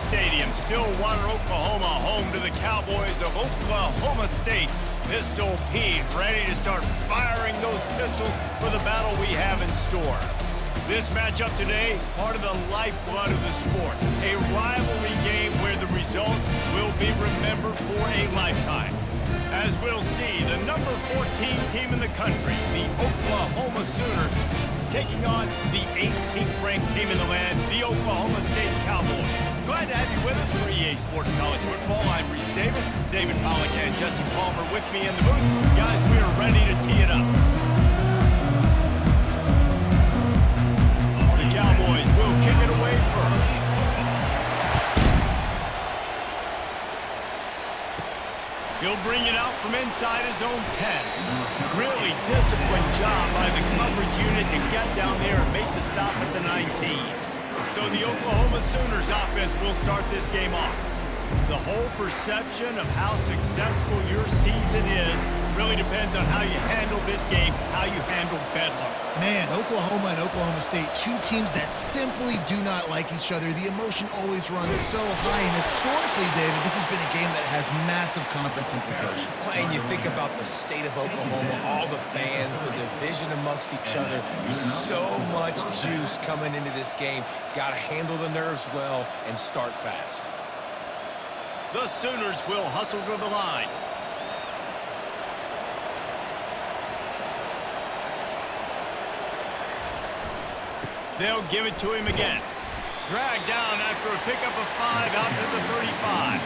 Stadium, Stillwater, Oklahoma, home to the Cowboys of Oklahoma State. Pistol Pete ready to start firing those pistols for the battle we have in store. This matchup today, part of the lifeblood of the sport. A rivalry game where the results will be remembered for a lifetime. As we'll see, the number 14 team in the country, the Oklahoma Sooners, taking on the 18th ranked team in the land, the Oklahoma State Cowboys. Glad to have you with us for EA Sports College Football. I'm Reese Davis, David Pollack and Jesse Palmer with me in the booth. Guys, we are ready to tee it up. The Cowboys will kick it away first. He'll bring it out from inside his own 10. Really disciplined job by the coverage unit to get down there and make the stop at the 19. So the Oklahoma Sooners offense will start this game off. The whole perception of how successful your season is really depends on how you handle this game, how you handle Bedlam. Man, Oklahoma and Oklahoma State, two teams that simply do not like each other. The emotion always runs so high, and historically, David, this has been a game that has massive conference implications. And you think about the state of Oklahoma, all the fans, the division amongst each other, so much juice coming into this game. Got to handle the nerves well and start fast. The Sooners will hustle to the line. They'll give it to him again. Dragged down after a pickup of 5 out to the 35.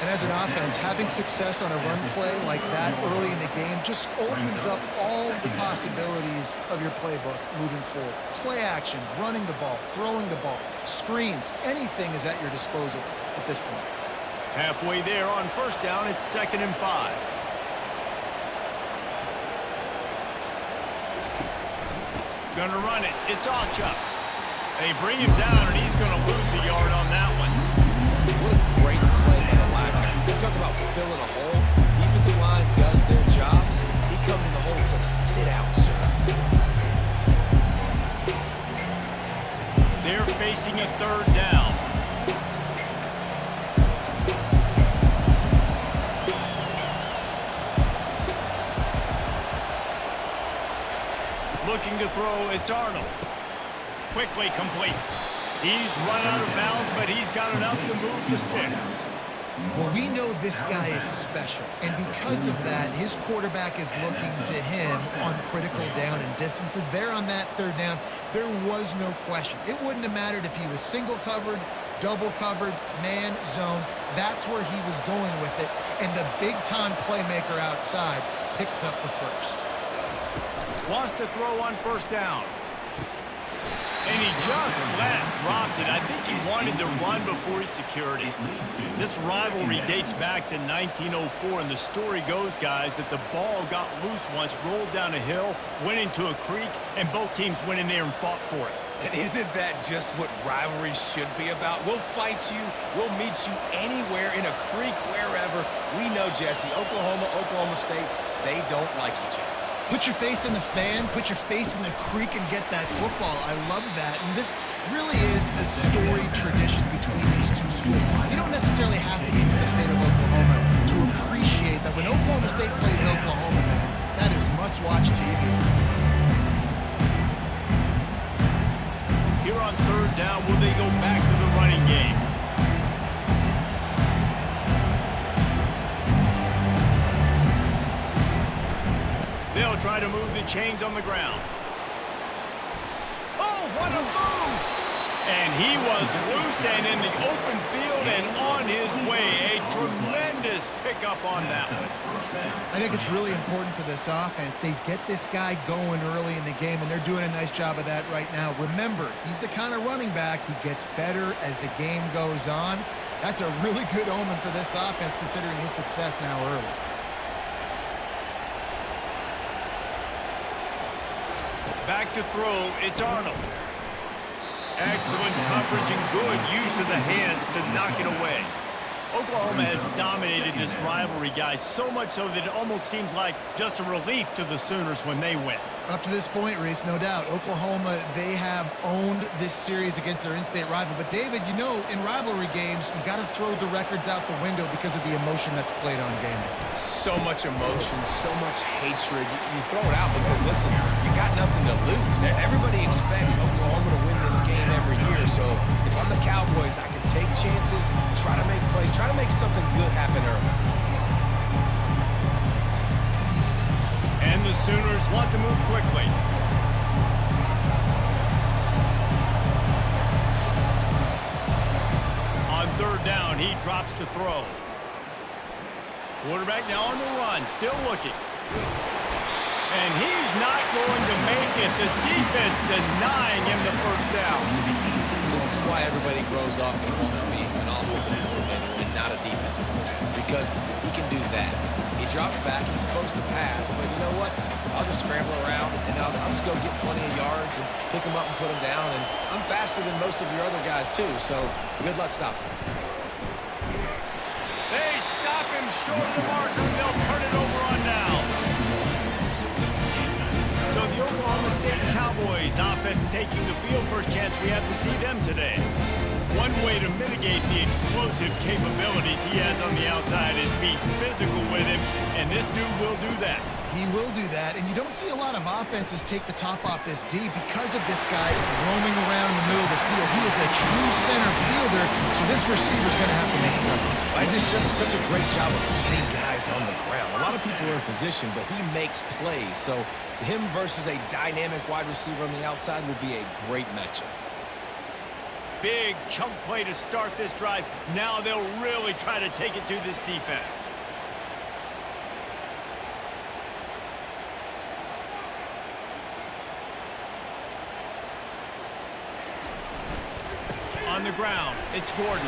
And as an offense, having success on a run play like that early in the game just opens up all the possibilities of your playbook moving forward. Play action, running the ball, throwing the ball, screens, anything is at your disposal at this point. Halfway there on first down, it's 2nd and 5. Gonna run it. It's Acha. They bring him down, and he's gonna lose a yard on that one. What a great play by the linebacker. You talk about filling a hole. Defensive line does their jobs. He comes in the hole and says, sit out, sir. They're facing a 3rd down. Looking to throw, it's Arnold. Quickly complete. He's run out of bounds, but he's got enough to move the sticks. Well, we know this guy is special, and because of that, his quarterback is looking to him on critical down and distances. There on that 3rd down, there was no question. It wouldn't have mattered if he was single covered, double covered, man, zone. That's where he was going with it, and the big-time playmaker outside picks up the first. Wants to throw on 1st down. And he just flat dropped it. I think he wanted to run before he secured it. This rivalry dates back to 1904, and the story goes, guys, that the ball got loose once, rolled down a hill, went into a creek, and both teams went in there and fought for it. And isn't that just what rivalry should be about? We'll fight you. We'll meet you anywhere, in a creek, wherever. We know, Jesse, Oklahoma, Oklahoma State, they don't like each other. Put your face in the fan, put your face in the creek and get that football. I love that. And this really is a storied tradition between these two schools. You don't necessarily have to be from the state of Oklahoma to appreciate that when Oklahoma State plays Oklahoma, man, that is must-watch TV. Here on 3rd down, will they go back to the running game? They'll try to move the chains on the ground. Oh, what a move! And he was loose and in the open field and on his way. A tremendous pickup on that one. I think it's really important for this offense. They get this guy going early in the game, and they're doing a nice job of that right now. Remember, he's the kind of running back who gets better as the game goes on. That's a really good omen for this offense, considering his success now early. Back to throw, it's Arnold. Excellent coverage and good use of the hands to knock it away. Oklahoma has dominated this rivalry, guys, so much so that it almost seems like just a relief to the Sooners when they win. Up to this point, Reese, no doubt, Oklahoma, they have owned this series against their in-state rival. But, David, you know, in rivalry games, you got to throw the records out the window because of the emotion that's played on game day. So much emotion, so much hatred. You throw it out because, listen, you got nothing to lose. Everybody expects Oklahoma to win this game every year. So if I'm the Cowboys, I can take chances, try to make plays, try to make something good happen early. And the Sooners want to move quickly. On third down, he drops to throw. Quarterback now on the run, still looking. And he's not going to make it. The defense denying him the first down. This is why everybody grows up and wants to be an offensive coordinator and not a defensive coordinator, because he can do that. He drops back, he's supposed to pass, but you know what? I'll just scramble around, and I'll just go get plenty of yards and pick him up and put him down, and I'm faster than most of your other guys, too, so good luck stopping him. They stop him short of the marker, and they'll turn it over on down. So the Oklahoma State Cowboys offense taking the field. First chance we have to see them today. One way to mitigate the explosive capabilities he has on the outside is be physical with him, and this dude will do that. He will do that, and you don't see a lot of offenses take the top off this D because of this guy roaming around in the middle of the field. He is a true center fielder, so this receiver's going to have to make plays. I just does such a great job of getting guys on the ground. A lot of people are in position, but he makes plays, so him versus a dynamic wide receiver on the outside will be a great matchup. Big chunk play to start this drive. Now they'll really try to take it to this defense. On the ground, it's Gordon.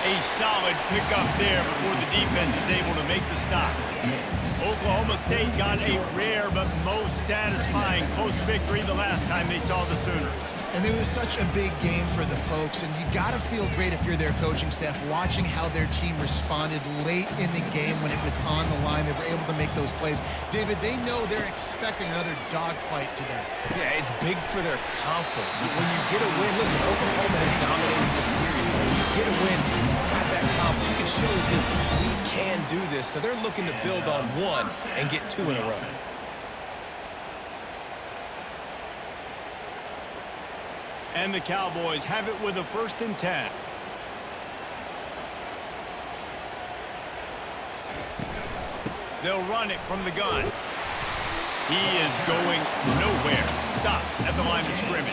A solid pickup there before the defense is able to make the stop. Oklahoma State got a rare but most satisfying close victory the last time they saw the Sooners. And it was such a big game for the Pokes, and you got to feel great if you're their coaching staff watching how their team responded late in the game when it was on the line. They were able to make those plays. David, they know they're expecting another dogfight today. Yeah, it's big for their confidence. When you get a win, listen, Oklahoma has dominated this series, but when you get a win, you've got that confidence. You can show the team, we can do this. So they're looking to build on one and get two in a row. And the Cowboys have it with a 1st and 10. They'll run it from the gun. He is going nowhere. Stop at the line of scrimmage.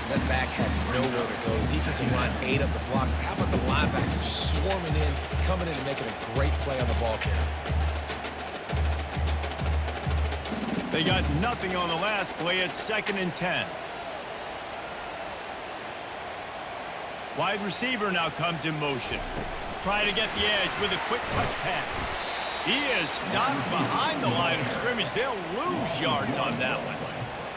That back had nowhere to go. The defensive line ate up the blocks. How about the linebackers swarming in, coming in and making a great play on the ball carrier? They got nothing on the last play. It's 2nd and 10. Wide receiver now comes in motion. Try to get the edge with a quick touch pass. He is stopped behind the line of scrimmage. They'll lose yards on that one.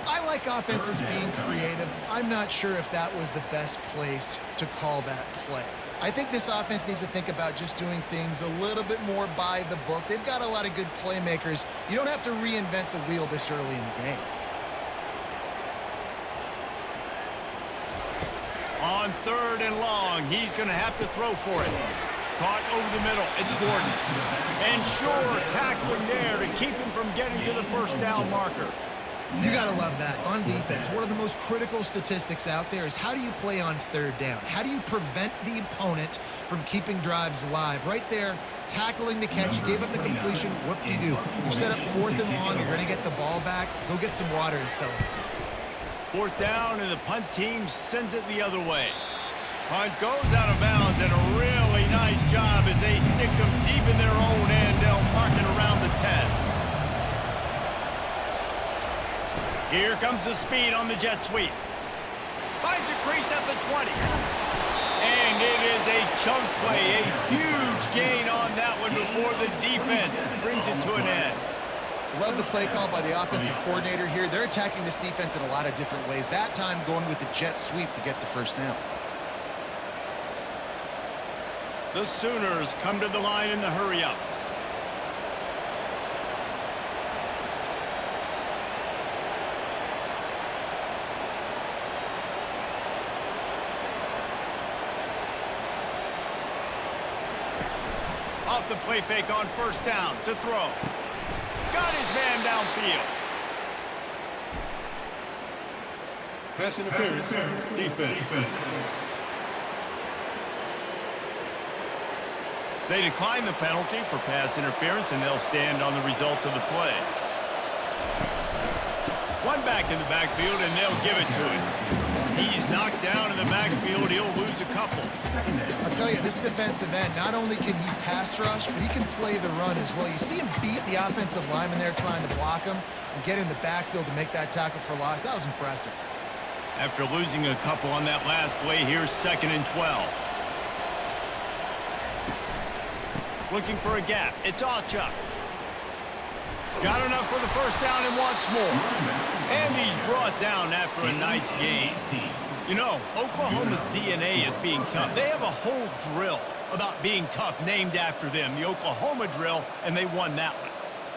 I like offenses being creative. I'm not sure if that was the best place to call that play. I think this offense needs to think about just doing things a little bit more by the book. They've got a lot of good playmakers. You don't have to reinvent the wheel this early in the game. On 3rd and long, he's going to have to throw for it. Caught over the middle. It's Gordon. And sure, tackling there to keep him from getting to the 1st down marker. You got to love that. On defense, one of the most critical statistics out there is how do you play on 3rd down? How do you prevent the opponent from keeping drives alive? Right there, tackling the catch. You gave up the completion. What do? You set up 4th and long. You're going to get the ball back. Go get some water and celebrate. 4th down, and the punt team sends it the other way. Punt goes out of bounds, and a really nice job as they stick them deep in their own end. They'll mark it around the 10. Here comes the speed on the jet sweep. Finds a crease at the 20. And it is a chunk play, a huge gain on that one before the defense brings it to an end. Love the play call by the offensive coordinator here. They're attacking this defense in a lot of different ways. That time going with the jet sweep to get the 1st down. The Sooners come to the line in the hurry-up. Off the play fake on first down to throw. Got his man downfield. Pass interference, defense. They decline the penalty for pass interference, and they'll stand on the results of the play. One back in the backfield, and they'll give it to him. He's knocked down in the backfield. He'll lose a couple. I'll tell you, this defensive end, not only can he pass rush, but he can play the run as well. You see him beat the offensive lineman there trying to block him and get in the backfield to make that tackle for loss. That was impressive. After losing a couple on that last play, here's 2nd and 12. Looking for a gap. It's Chuck. Got enough for the first down and wants more. And he's brought down after a nice gain. You know, Oklahoma's DNA is being tough. They have a whole drill about being tough named after them, the Oklahoma drill, and they won that one.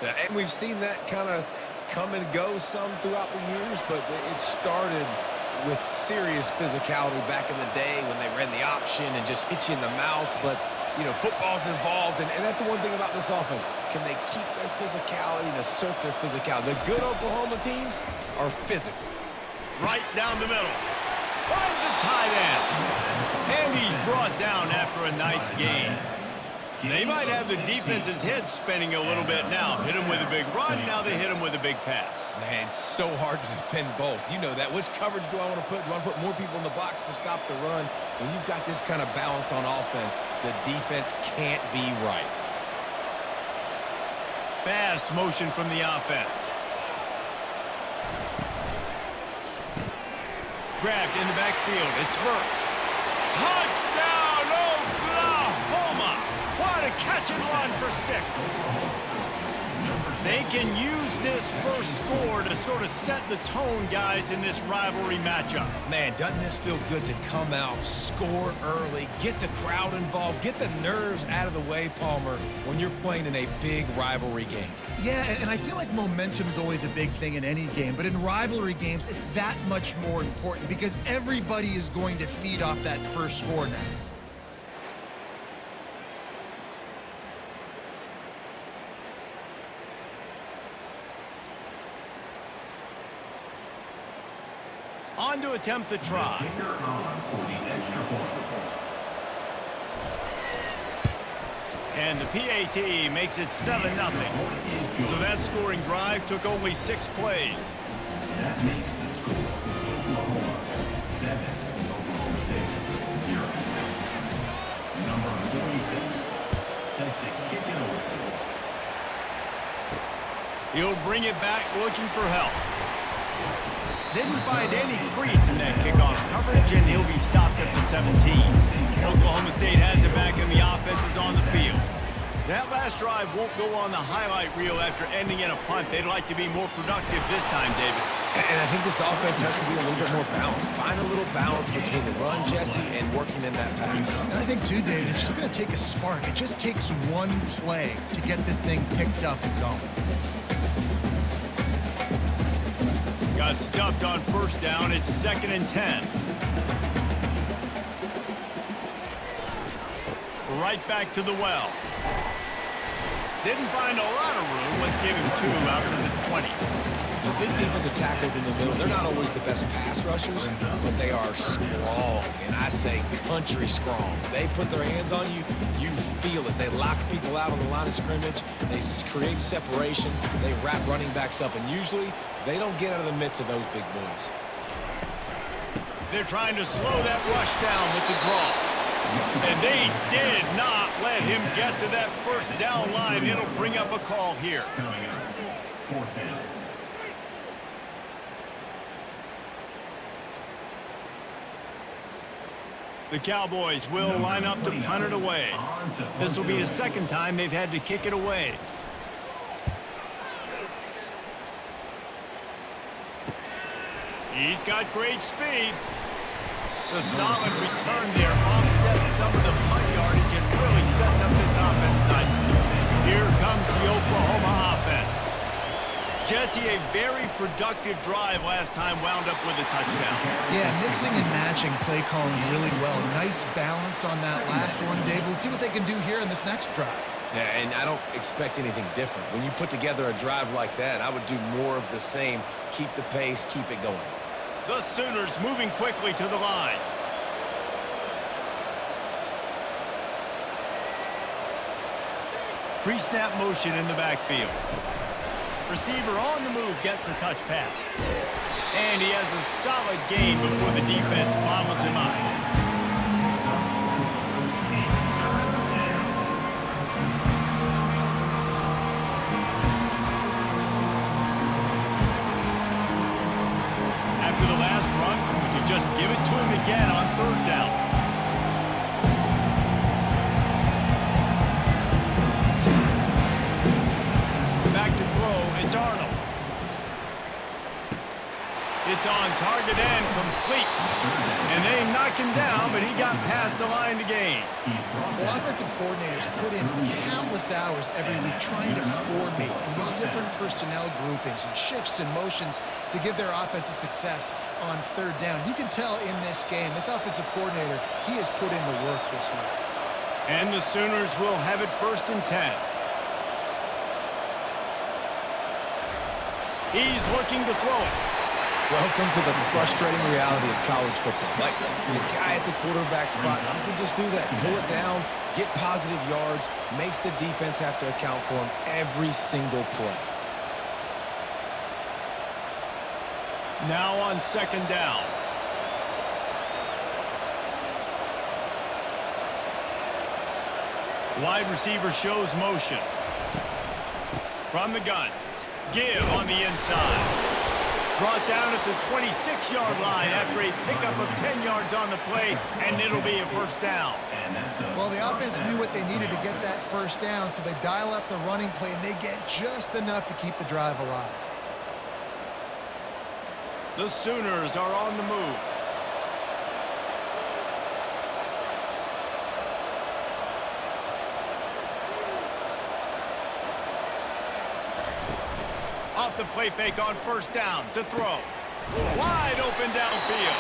Yeah, and we've seen that kind of come and go some throughout the years, but it started with serious physicality back in the day when they ran the option and just hit you in the mouth. But, you know, football's involved, and that's the one thing about this offense. Can they keep their physicality and assert their physicality? The good Oklahoma teams are physical. Right down the middle. Finds a tight end. And he's brought down after a nice gain. They might have the defense's head spinning a little bit now. Hit him with a big run, now they hit him with a big pass. Man, it's so hard to defend both. You know that. Which coverage do I want to put? Do I want to put more people in the box to stop the run? When you've got this kind of balance on offense, the defense can't be right. Fast motion from the offense. Grabbed in the backfield. It's Burks. Touchdown, Oklahoma! What a catch and run for 6. They can use this first score to sort of set the tone, guys, in this rivalry matchup. Man, doesn't this feel good to come out, score early, get the crowd involved, get the nerves out of the way, Palmer, when you're playing in a big rivalry game? Yeah, and I feel like momentum is always a big thing in any game, but in rivalry games, it's that much more important because everybody is going to feed off that first score now. On to attempt the try. And the PAT makes it 7-0. So that scoring drive took only 6 plays. That makes the score Oklahoma 7, Oklahoma State 0. Number 46 set to kick it away. He'll bring it back looking for help. Didn't find any crease in that kickoff coverage, and he'll be stopped at the 17. Oklahoma State has it back, and the offense is on the field. That last drive won't go on the highlight reel after ending in a punt. They'd like to be more productive this time, David. And I think this offense has to be a little bit more balanced. Find a little balance between the run, Jesse, and working in that pass. And I think, too, David, it's just going to take a spark. It just takes one play to get this thing picked up and going. Got stuffed on first down. It's 2nd and 10. Right back to the well. Didn't find a lot of room. Let's give him 2 out to the 20. The big defensive tackles in the middle, they're not always the best pass rushers, but they are strong, and I say country strong. They put their hands on you, you feel it. They lock people out on the line of scrimmage. They create separation. They wrap running backs up, and usually they don't get out of the midst of those big boys. They're trying to slow that rush down with the draw. And they did not let him get to that first down line. It'll bring up a call here. The Cowboys will line up to punt it away. This will be the 2nd time they've had to kick it away. He's got great speed. The solid return there offsets some of the punt yardage and really see a very productive drive last time wound up with a touchdown. Yeah, mixing and matching play calling really well. Nice balance on that last one, Dave. Let's see what they can do here in this next drive. Yeah, and I don't expect anything different. When you put together a drive like that, I would do more of the same. Keep the pace, keep it going. The Sooners moving quickly to the line. Pre-snap motion in the backfield. Receiver on the move gets the touch pass. And he has a solid gain before the defense bottles him up. After the last run, would you just give it to him again on third down? Back to throw, it's Arnold. It's on target and complete. And they knock him down, but he got past the line to gain. Well, offensive coordinators put in countless hours every week trying to formate and use different personnel groupings and shifts and motions to give their offense a success on third down. You can tell in this game, this offensive coordinator, he has put in the work this week. And the Sooners will have it 1st and 10. He's looking to throw it. Welcome to the frustrating reality of college football. Like, the guy at the quarterback spot, he can just do that. Pull it down, get positive yards, makes the defense have to account for him every single play. Now on 2nd down. Wide receiver shows motion. From the gun. Give on the inside. Brought down at the 26-yard line after a pickup of 10 yards on the play, and it'll be a 1st down. Well, the offense knew what they needed to get that 1st down, so they dial up the running play, and they get just enough to keep the drive alive. The Sooners are on the move. Off the play fake on 1st down to throw. Wide open downfield.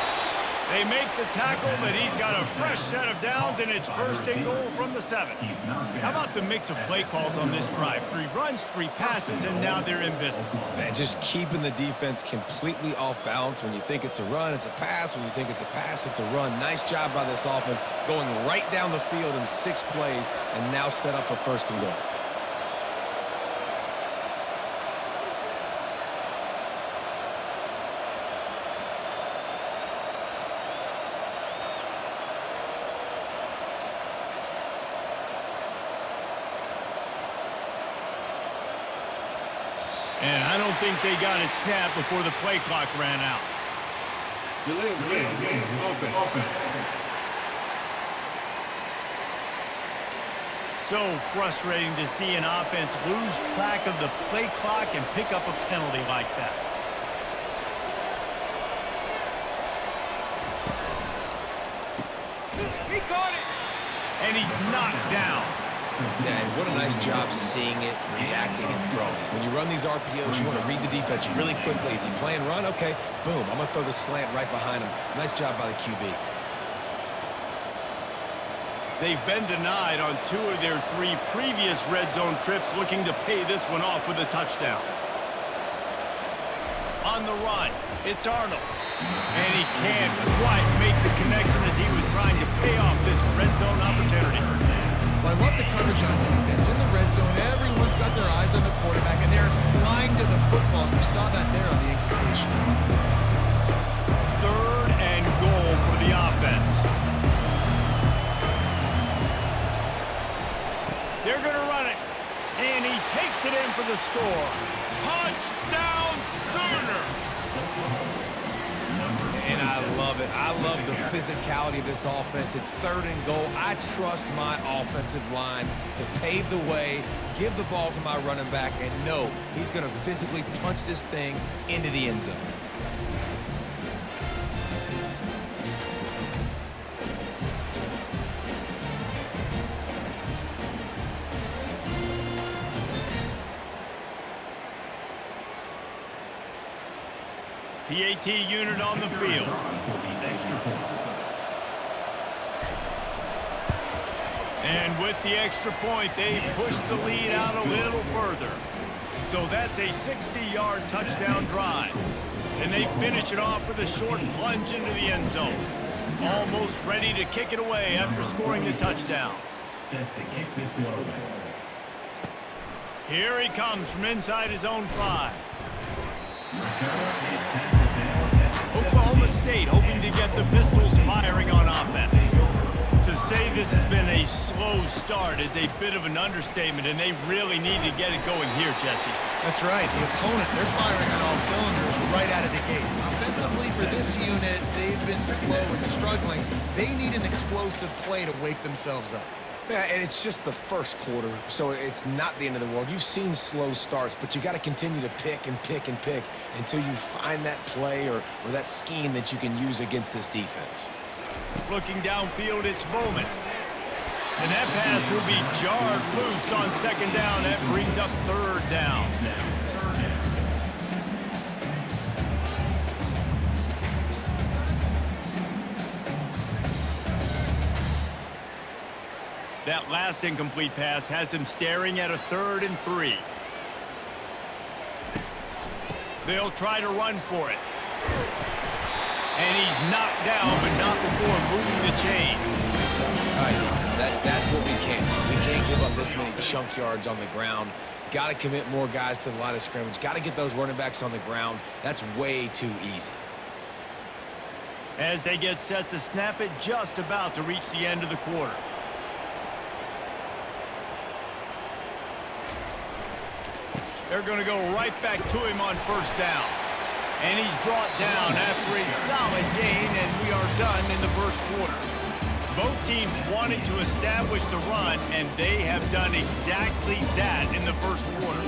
They make the tackle, but he's got a fresh set of downs, and it's 1st and goal from the 7. How about the mix of play calls on this drive? 3 runs, 3 passes, and now they're in business. And just keeping the defense completely off balance. When you think it's a run, it's a pass. When you think it's a pass, it's a run. Nice job by this offense going right down the field in 6 plays and now set up for 1st and goal. And I don't think they got it snapped before the play clock ran out. Delay of game. Offense. So frustrating to see an offense lose track of the play clock and pick up a penalty like that. He caught it! And he's knocked down. Yeah, and what a nice job seeing it, reacting, and throwing. When you run these RPOs, you want to read the defense really quickly. Is he playing run? Okay, boom. I'm going to throw the slant right behind him. Nice job by the QB. They've been denied on 2 of their 3 previous red zone trips, looking to pay this one off with a touchdown. On the run, it's Arnold. And he can't quite make the connection as he was trying to pay off this red zone opportunity. Well, I love the coverage on defense. In the red zone, everyone's got their eyes on the quarterback, and they're flying to the football. You saw that there on the incompletion. 3rd and goal for the offense. They're going to run it, and he takes it in for the score. Touchdown, Sooners! And I love it. I love the physicality of this offense. It's 3rd and goal. I trust my offensive line to pave the way, give the ball to my running back, and know he's going to physically punch this thing into the end zone. PAT unit on the field. And with the extra point, they push the lead out a little further. So that's a 60-yard touchdown drive. And they finish it off with a short plunge into the end zone. Almost ready to kick it away after scoring the touchdown. Set to kick this one away. Here he comes from inside his own 5. Oklahoma State hoping to get the Pistols firing on offense. To say this has been a slow start is a bit of an understatement, and they really need to get it going here, Jesse. That's right. The opponent, they're firing on all cylinders right out of the gate. Offensively, for this unit, they've been slow and struggling. They need an explosive play to wake themselves up. Yeah, and it's just the first quarter, so it's not the end of the world. You've seen slow starts, but you got to continue to pick and pick and pick until you find that play or that scheme that you can use against this defense. Looking downfield, it's Bowman. And that pass will be jarred loose on second down. That brings up third down. That last incomplete pass has him staring at a 3rd and 3. They'll try to run for it. And he's knocked down, but not before moving the chain. All right, that's what we can't do. We can't give up this many chunk yards on the ground. Got to commit more guys to the line of scrimmage. Got to get those running backs on the ground. That's way too easy. As they get set to snap it, just about to reach the end of the quarter. They're going to go right back to him on first down. And he's brought down after a solid gain, and we are done in the first quarter. Both teams wanted to establish the run, and they have done exactly that in the first quarter.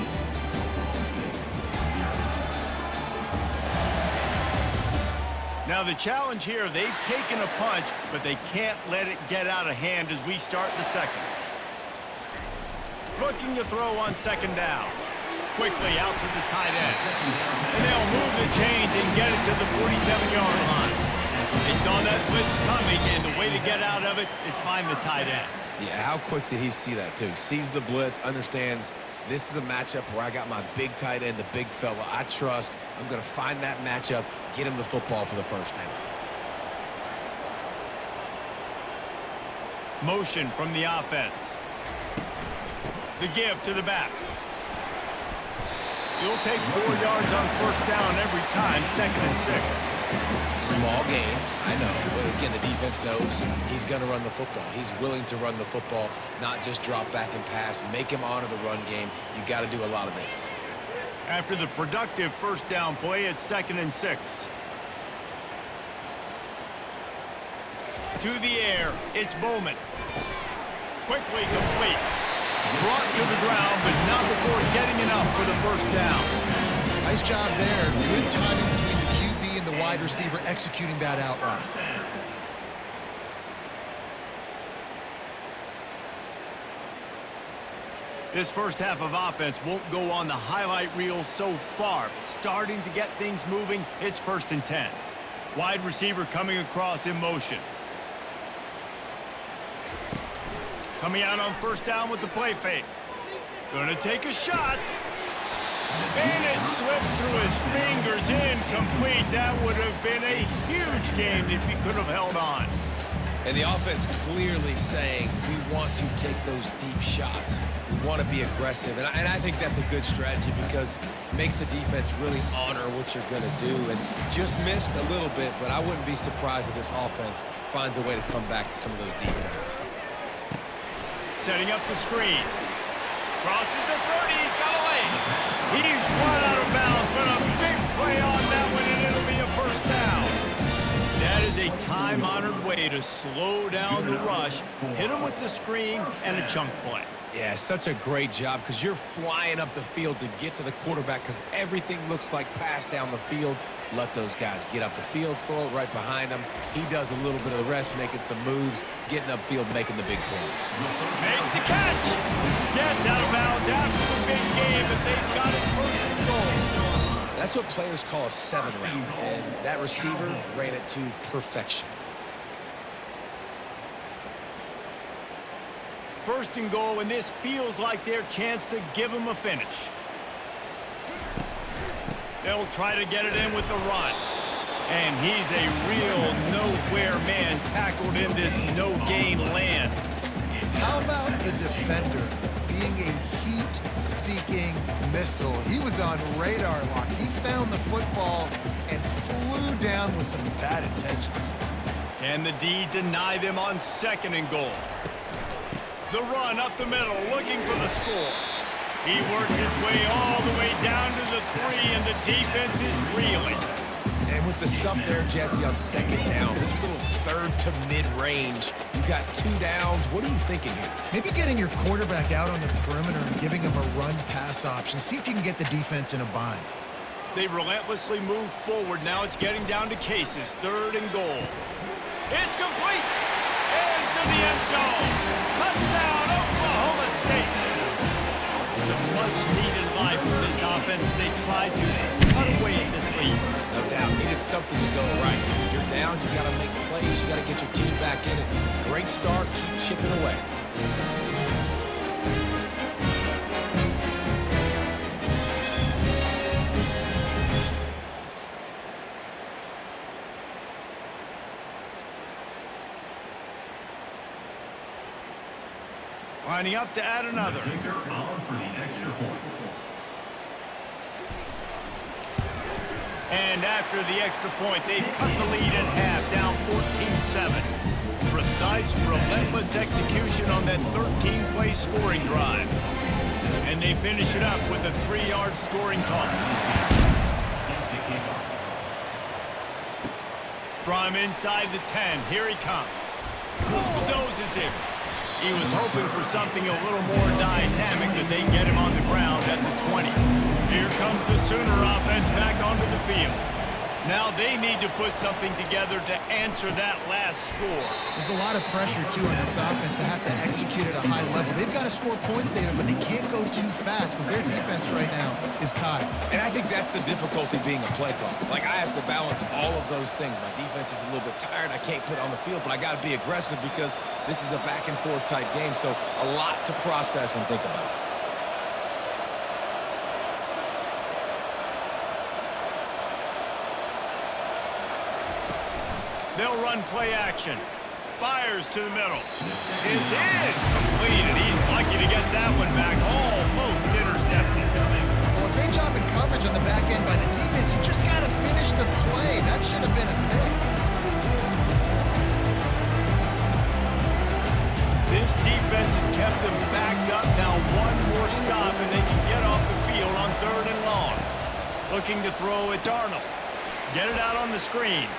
Now the challenge here, they've taken a punch, but they can't let it get out of hand as we start the second. Looking to throw on second down. Quickly out to the tight end. And they'll move the chains and get it to the 47-yard line. They saw that blitz coming, and the way to get out of it is find the tight end. Yeah, how quick did he see that, too? Sees the blitz, understands this is a matchup where I got my big tight end, the big fella I trust. I'm going to find that matchup, get him the football for the first down. Motion from the offense. The give to the back. You'll take 4 yards on first down every time, 2nd and 6. Small gain, I know, but again, the defense knows he's going to run the football. He's willing to run the football, not just drop back and pass, make him honor the run game. You got to do a lot of this. After the productive first down play, it's 2nd and 6. To the air, it's Bowman. Quickly complete. Brought to the ground, but not before getting enough for the first down. Nice job there. Good timing between the QB and the wide receiver executing that outright. This first half of offense won't go on the highlight reel so far, but starting to get things moving, it's 1st and 10. Wide receiver coming across in motion. Coming out on first down with the play fake. Gonna take a shot. And it slips through his fingers, incomplete. That would have been a huge game if he could have held on. And the offense clearly saying, we want to take those deep shots. We want to be aggressive. And I think that's a good strategy because it makes the defense really honor what you're going to do. And just missed a little bit, but I wouldn't be surprised if this offense finds a way to come back to some of those deep ones. Setting up the screen. Crosses the 30. He's got away. He's run out of bounds, but a big play on that one, and it'll be a first down. That is a time-honored way to slow down the rush, hit him with the screen, and a chunk play. Yeah, such a great job because you're flying up the field to get to the quarterback because everything looks like pass down the field. Let those guys get up the field, throw it right behind him. He does a little bit of the rest, making some moves, getting upfield, making the big play. Makes the catch. Gets out of bounds after the big game, but they've got it 1st and goal. That's what players call a 7 route, and that receiver ran it to perfection. First and goal, and this feels like their chance to give them a finish. They'll try to get it in with the run. And he's a real nowhere man tackled in this no-gain land. How about the defender being a heat-seeking missile? He was on radar lock. He found the football and flew down with some bad intentions. Can the D deny them on second and goal? The run up the middle, looking for the score. He works his way all the way down to the 3, and the defense is reeling. And with the stuff there, Jesse, on second down, this little third to mid-range, you got 2 downs. What are you thinking here? Maybe getting your quarterback out on the perimeter and giving him a run-pass option. See if you can get the defense in a bind. They relentlessly move forward. Now it's getting down to cases. Third and goal. It's complete. Into the end zone. Touchdown, Oklahoma State. Some much-needed life for this offense as they try to cut away at this lead. No doubt. Needed something to go right. You're down, you got to make plays. You got to get your team back in it. Great start. Keep chipping away. Lining up to add another. Kicker on for the extra point. And after the extra point, they've cut the lead in half, down 14-7. Precise, relentless execution on that 13-play scoring drive. And they finish it up with a 3-yard scoring toss. Set to kick off. From inside the 10, here he comes. Bulldozes him. He was hoping for something a little more dynamic that they get him on the ground at the 20. Here comes the Sooner offense back onto the field. Now they need to put something together to answer that last score. There's a lot of pressure, too, on this offense to have to execute at a high level. They've got to score points, David, but they can't go too fast because their defense right now is tied. And I think that's the difficulty being a play caller. Like, I have to balance all of those things. My defense is a little bit tired. I can't put on the field, but I got to be aggressive because this is a back-and-forth type game, so a lot to process and think about. They'll run play action. Fires to the middle. It's in. Complete, and he's lucky to get that one back. Almost intercepted. Well, a great job in coverage on the back end by the defense. You just got to finish the play. That should have been a pick. This defense has kept them backed up. Now one more stop, and they can get off the field on 3rd and long. Looking to throw, it's Arnold. Get it out on the screen.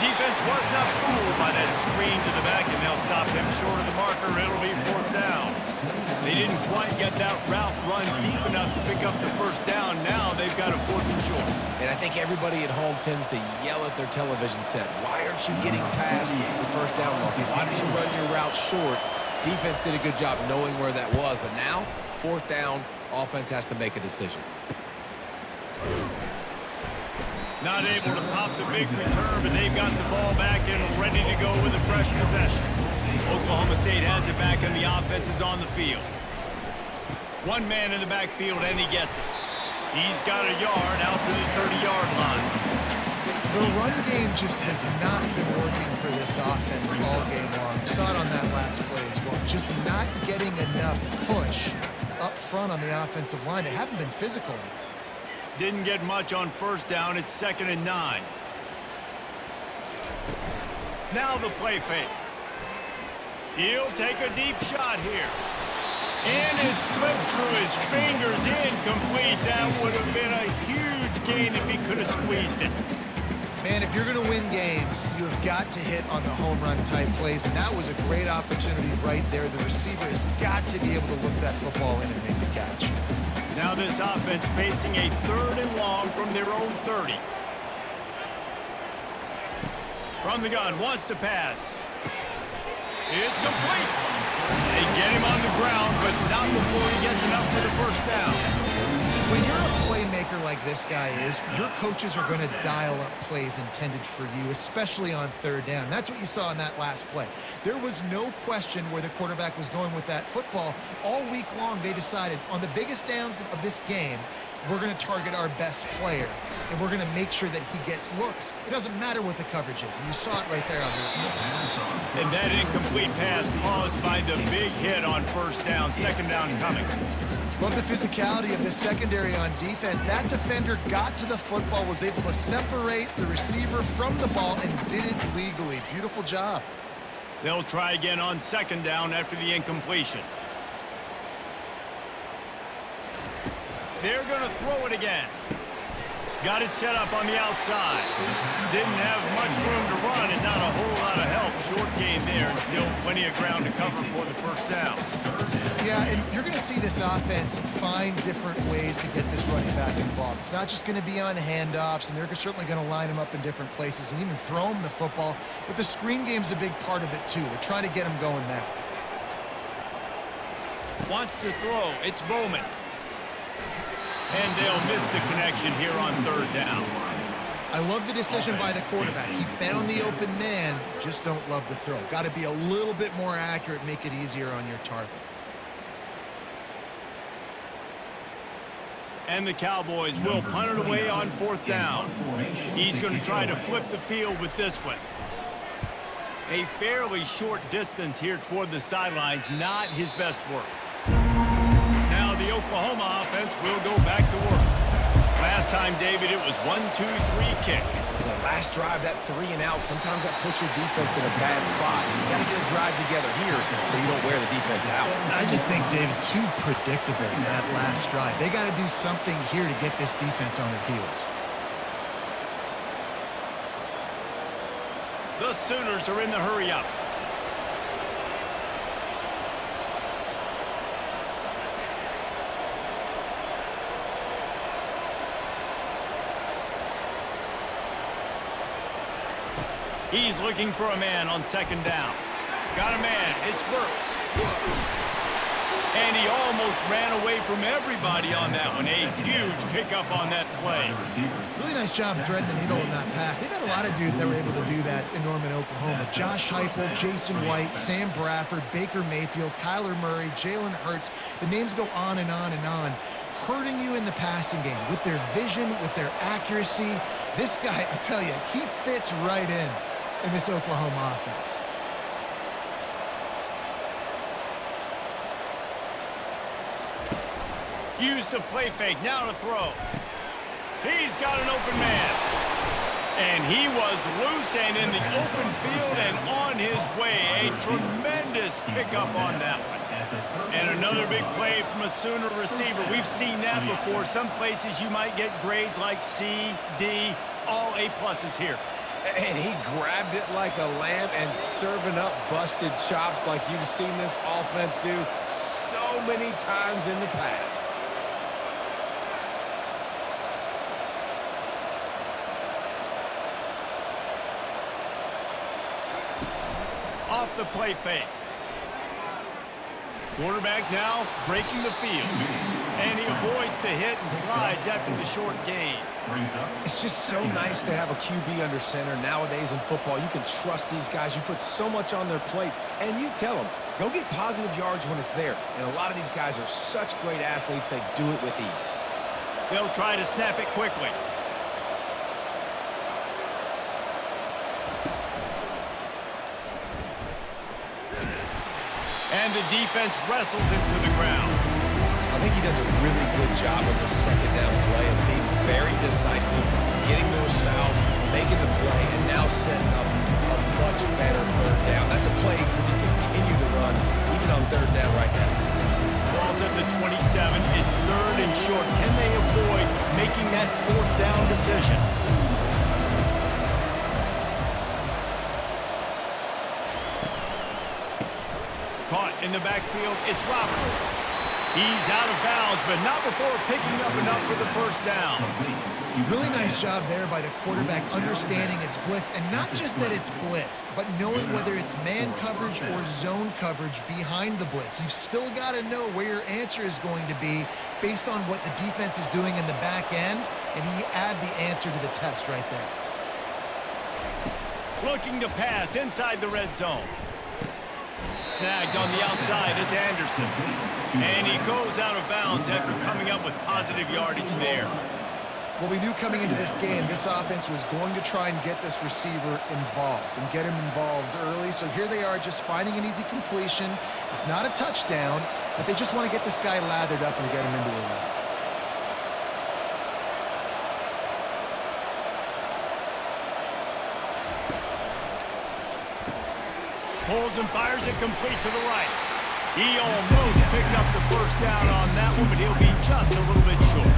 Defense was not fooled by that screen to the back, and they'll stop him short of the marker. It'll be 4th down. They didn't quite get that route run deep enough to pick up the 1st down. Now they've got a 4th and short. And I think everybody at home tends to yell at their television set. Why aren't you getting past the 1st down marker? Why did you run your route short? Defense did a good job knowing where that was, but now 4th down, offense has to make a decision. Not able to pop the big return, but they've got the ball back and ready to go with a fresh possession. Oklahoma State has it back, and the offense is on the field. One man in the backfield, and he gets it. He's got a yard out to the 30-yard line. The run game just has not been working for this offense all game long. You saw it on that last play as well. Just not getting enough push up front on the offensive line. They haven't been physical. Didn't get much on 1st down. It's 2nd and 9. Now the play fake. He'll take a deep shot here. And it slips through his fingers, incomplete. That would have been a huge gain if he could have squeezed it. Man, if you're going to win games, you have got to hit on the home run type plays, and that was a great opportunity right there. The receiver has got to be able to look that football in and make the catch. Now this offense facing a 3rd and long from their own 30. From the gun, wants to pass. It's complete. They get him on the ground, but not before he gets enough for the 1st down. When you're a playmaker like this guy is, your coaches are going to dial up plays intended for you, especially on third down. That's what you saw in that last play. There was no question where the quarterback was going with that football. All week long, they decided on the biggest downs of this game, we're going to target our best player, and we're going to make sure that he gets looks. It doesn't matter what the coverage is, and you saw it right there on the... And that incomplete pass caused by the big hit on first down, second down coming. Love the physicality of this secondary on defense. That defender got to the football, was able to separate the receiver from the ball, and did it legally. Beautiful job. They'll try again on second down after the incompletion. They're going to throw it again. Got it set up on the outside. Didn't have much room to run and not a whole lot of help. Short game there and still plenty of ground to cover for the first down. Yeah, and you're going to see this offense find different ways to get this running back involved. It's not just going to be on handoffs, and they're certainly going to line him up in different places and even throw him the football. But the screen game's a big part of it, too. They're trying to get him going there. Wants to throw. It's Bowman. And they'll miss the connection here on third down. I love the decision by the quarterback. He found the open man, just don't love the throw. Got to be a little bit more accurate, make it easier on your target. And the Cowboys will punt it away on fourth down. He's going to try to flip the field with this one. A fairly short distance here toward the sidelines, not his best work. Now the Oklahoma offense will go back to work. Last time, David, it was 1-2-3 kick. The last drive, that 3 and out, sometimes that puts your defense in a bad spot. You got to get a drive together here so you don't wear the defense out. I just think, David, too predictable in that last drive. They got to do something here to get this defense on their heels. The Sooners are in the hurry-up. He's looking for a man on second down. Got a man. It's Burks. And he almost ran away from everybody on that one. A huge pickup on that play. Really nice job threading the needle in that pass. They've had a lot of dudes that were able to do that in Norman, Oklahoma. Josh Heupel, Jason White, Sam Bradford, Baker Mayfield, Kyler Murray, Jalen Hurts. The names go on and on and on. Hurting you in the passing game with their vision, with their accuracy. This guy, I tell you, he fits right in this Oklahoma offense. Use the play fake, now to throw. He's got an open man. And he was loose and in the open field and on his way. A tremendous pickup on that one. And another big play from a Sooner receiver. We've seen that before. Some places you might get grades like C, D, all A-pluses here. And he grabbed it like a lamb and serving up busted chops like you've seen this offense do so many times in the past. Off the play fake. Quarterback now breaking the field. And he avoids the hit and slides after the short gain. It's just so nice to have a QB under center nowadays in football. You can trust these guys. You put so much on their plate, and you tell them, go get positive yards when it's there. And a lot of these guys are such great athletes, they do it with ease. They'll try to snap it quickly. And the defense wrestles him to the ground. I think he does a really good job of this second down play of being very decisive, getting north-south, making the play, and now setting up a much better third down. That's a play you can continue to run even on third down right now. Ball's at the 27. It's third and short. Can they avoid making that fourth down decision? Caught in the backfield. It's Roberts. He's out of bounds, but not before picking up enough for the first down. Really nice job there by the quarterback understanding it's blitz, and not just that it's blitz, but knowing whether it's man coverage or zone coverage behind the blitz. You've still got to know where your answer is going to be based on what the defense is doing in the back end, and he add the answer to the test right there. Looking to pass inside the red zone. Snagged on the outside, it's Anderson. And he goes out of bounds after coming up with positive yardage there. Well, we knew coming into this game, this offense was going to try and get this receiver involved and get him involved early. So here they are just finding an easy completion. It's not a touchdown, but they just want to get this guy lathered up and get him into a run. Pulls and fires it complete to the right. He almost picked up the first down on that one, but he'll be just a little bit short.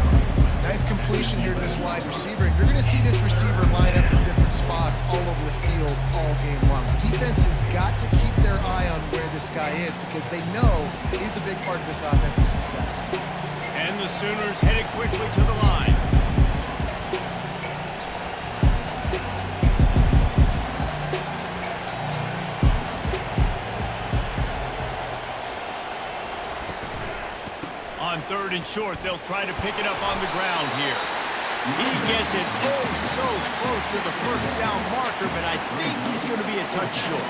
Nice completion here to this wide receiver. And you're going to see this receiver line up in different spots all over the field all game long. Defense has got to keep their eye on where this guy is because they know he's a big part of this offense's success. And the Sooners headed quickly to the line. On 3rd and short, they'll try to pick it up on the ground here. He gets it oh so close to the first down marker, but I think he's going to be a touch short.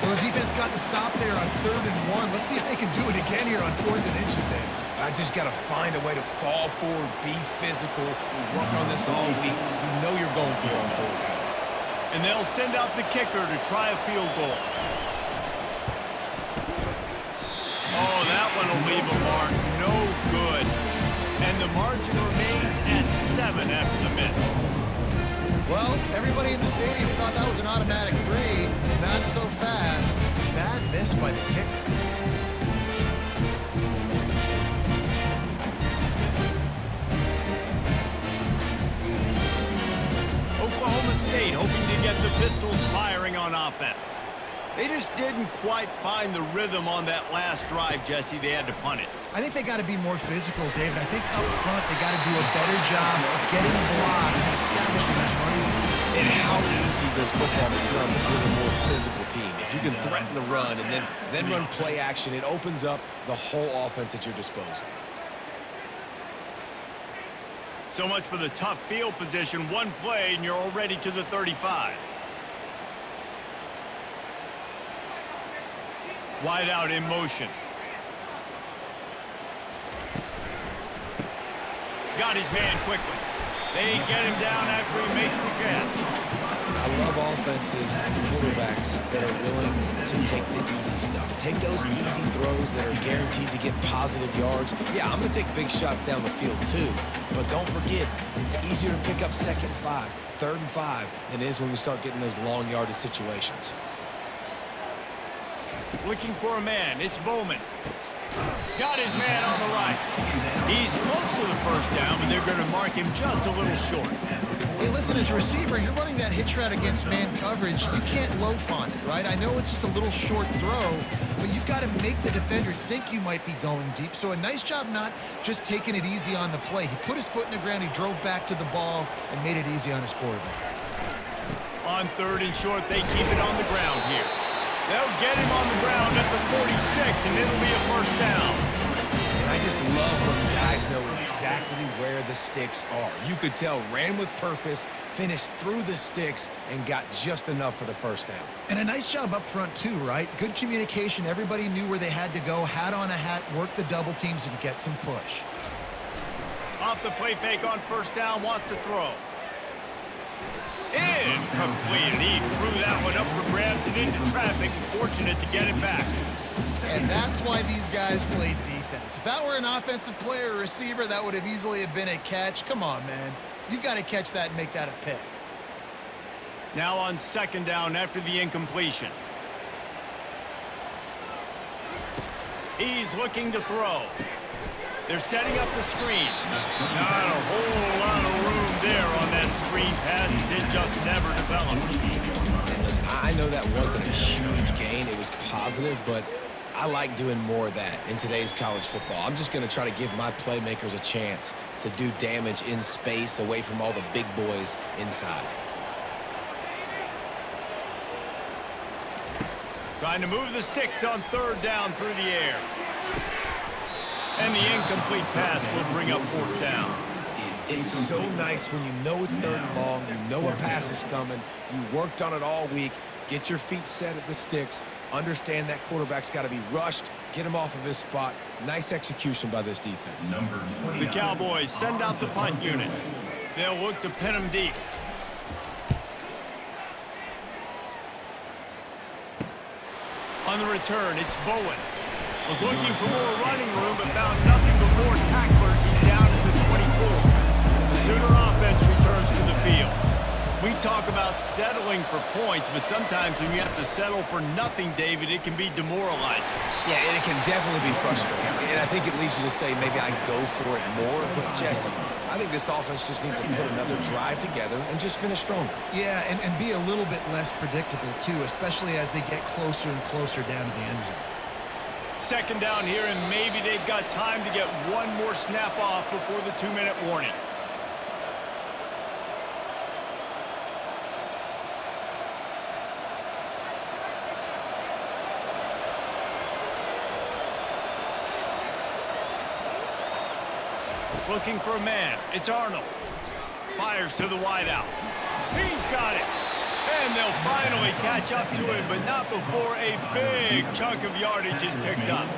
Well, the defense got the stop there on 3rd and 1. Let's see if they can do it again here on 4th and inches then. I just got to find a way to fall forward, be physical. We work on this all week. You know you're going for it on 4th down. And they'll send out the kicker to try a field goal. Oh, that one will leave a mark. No good. And the margin remains at 7 after the miss. Well, everybody in the stadium thought that was an automatic 3. Not so fast. Bad miss by the kicker. Oklahoma State hoping to get the Pistols firing on offense. They just didn't quite find the rhythm on that last drive, Jesse. They had to punt it. I think they got to be more physical, David. I think up front they got to do a better job getting blocks and establishing this running game. And how easy does football become if you're the more physical team? If you can threaten the run and then run play action, it opens up the whole offense at your disposal. So much for the tough field position. One play and you're already to the 35. Wide out in motion. Got his man quickly. They get him down after he makes the catch. I love offenses and quarterbacks that are willing to take the easy stuff. Take those easy throws that are guaranteed to get positive yards. Yeah, I'm going to take big shots down the field too. But don't forget, it's easier to pick up 2nd and 5, 3rd and 5 than it is when we start getting those long yardage situations. Looking for a man. It's Bowman. Got his man on the right. He's close to the first down, but they're going to mark him just a little short. Hey, listen, as a receiver, you're running that hitch route against man coverage. You can't loaf on it, right? I know it's just a little short throw, but you've got to make the defender think you might be going deep. So a nice job not just taking it easy on the play. He put his foot in the ground, he drove back to the ball, and made it easy on his quarterback. On 3rd and short, they keep it on the ground here. They'll get him on the ground at the 46, and it'll be a first down. And I just love when guys know exactly where the sticks are. You could tell ran with purpose, finished through the sticks, and got just enough for the first down. And a nice job up front too, right? Good communication. Everybody knew where they had to go, hat on a hat, work the double teams, and get some push. Off the play fake on first down, wants to throw. Incomplete. He threw that one up for grabs and into traffic. Fortunate to get it back. And that's why these guys played defense. If that were an offensive player or receiver, that would have easily have been a catch. Come on, man. You've got to catch that and make that a pick. Now on 2nd down after the incompletion. He's looking to throw. They're setting up the screen. Not a whole lot of room there on that screen pass. It just never developed. And listen, I know that wasn't a huge gain. It was positive, but I like doing more of that in today's college football. I'm just going to try to give my playmakers a chance to do damage in space away from all the big boys inside. Trying to move the sticks on third down through the air. And the incomplete pass will bring up fourth down. It's so nice when you know it's third and long, you know a pass is coming, you worked on it all week, get your feet set at the sticks, understand that quarterback's got to be rushed, get him off of his spot. Nice execution by this defense. The Cowboys send out the punt unit. They'll look to pin him deep. On the return, it's Bowen. Was looking for more running room, but found nothing but more tacklers. He's down at the 24. The Sooner offense returns to the field. We talk about settling for points, but sometimes when you have to settle for nothing, David, it can be demoralizing. Yeah, and it can definitely be frustrating. And I think it leads you to say maybe I go for it more. But, Jesse, I think this offense just needs to put another drive together and just finish stronger. Yeah, and be a little bit less predictable, too, especially as they get closer and closer down to the end zone. Second down here, and maybe they've got time to get one more snap off before the 2-minute warning. Looking for a man. It's Arnold. Fires to the wideout. He's got it. And they'll finally catch up to him, but not before a big chunk of yardage is picked up.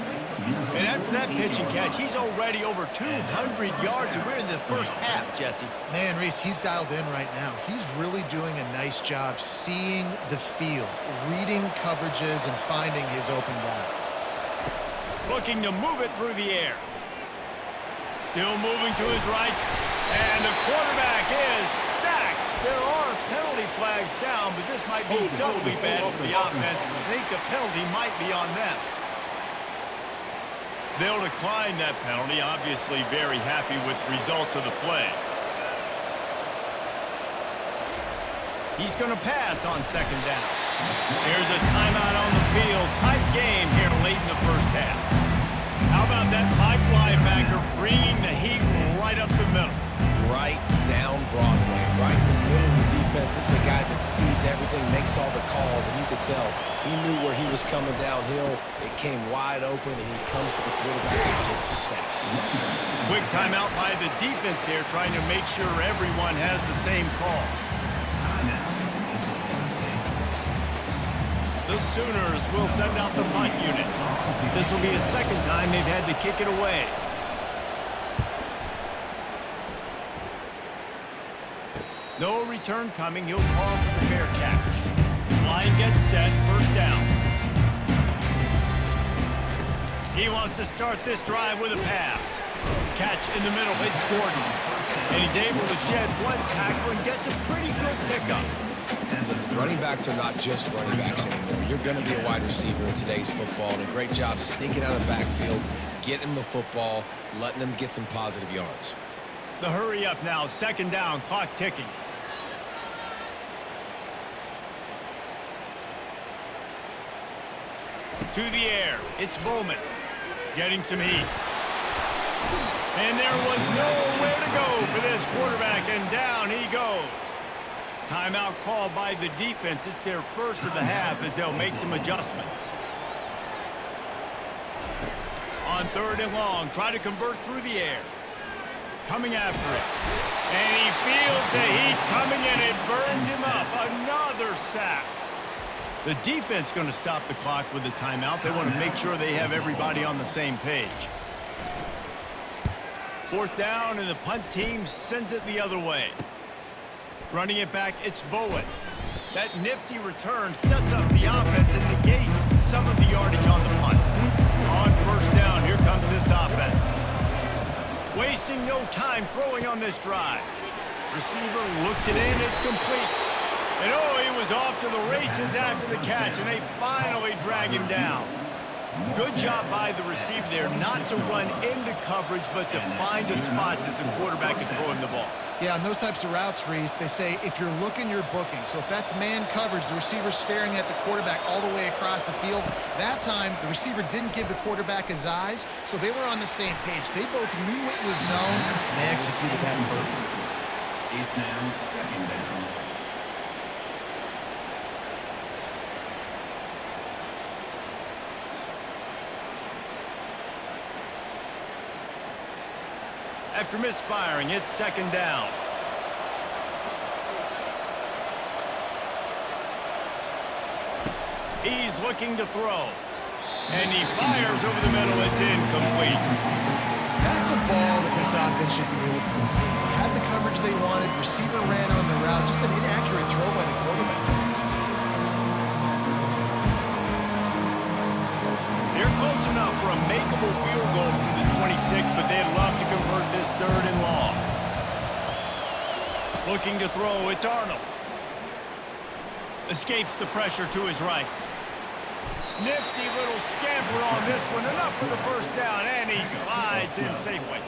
And after that pitch and catch, he's already over 200 yards, and we're in the first half, Jesse. Man, Reese, he's dialed in right now. He's really doing a nice job seeing the field, reading coverages, and finding his open guy. Looking to move it through the air. Still moving to his right, and the quarterback is sacked. There are penalty flags down, but this might be doubly bad for the offense. I think the penalty might be on them. They'll decline that penalty, obviously very happy with results of the play. He's going to pass on second down. Here's a timeout on the field. Tight game here late in the first half. How about that Mike linebacker bringing the heat right up the middle? Right down Broadway, right in the middle of the defense. It's the guy that sees everything, makes all the calls, and you could tell he knew where he was coming downhill. It came wide open, and he comes to the quarterback and gets the sack. Quick timeout by the defense here, trying to make sure everyone has the same call. The Sooners will send out the punt unit. This will be the second time they've had to kick it away. No return coming. He'll call for the fair catch. Line gets set. First down. He wants to start this drive with a pass. Catch in the middle. It's Gordon. And he's able to shed one tackle and gets a pretty good pickup. Listen, running backs are not just running backs anymore. You're going to be a wide receiver in today's football, and a great job sneaking out of the backfield, getting the football, letting them get some positive yards. The hurry up now. Second down. Clock ticking. To the air. It's Bowman. Getting some heat. And there was nowhere to go for this quarterback, and down he goes. Timeout called by the defense. It's their first of the half as they'll make some adjustments. On third and long, try to convert through the air. Coming after it. And he feels the heat coming in. It burns him up. Another sack. The defense going to stop the clock with a timeout. They want to make sure they have everybody on the same page. Fourth down, and the punt team sends it the other way. Running it back, it's Bowen. That nifty return sets up the offense and negates some of the yardage on the punt. On first down, here comes this offense. Wasting no time throwing on this drive. Receiver looks it in, it's complete. And oh, he was off to the races after the catch, and they finally drag him down. Good job by the receiver there, not to run into coverage, but to find a spot that the quarterback can throw him the ball. Yeah, on those types of routes, Reese, they say if you're looking, you're booking. So if that's man coverage, the receiver's staring at the quarterback all the way across the field. That time, the receiver didn't give the quarterback his eyes, so they were on the same page. They both knew it was zone, and they executed that perfectly. It's now second down. After misfiring, it's second down. He's looking to throw. And he fires over the middle. It's incomplete. That's a ball that this offense should be able to complete. They had the coverage they wanted. Receiver ran on the route. Just an inaccurate throw by the quarterback. They're close enough for a makeable field goal from the 26, but they'd love to convert this third and long. Looking to throw, it's Arnold. Escapes the pressure to his right. Nifty little scamper on this one. Enough for the first down, and he slides in safely.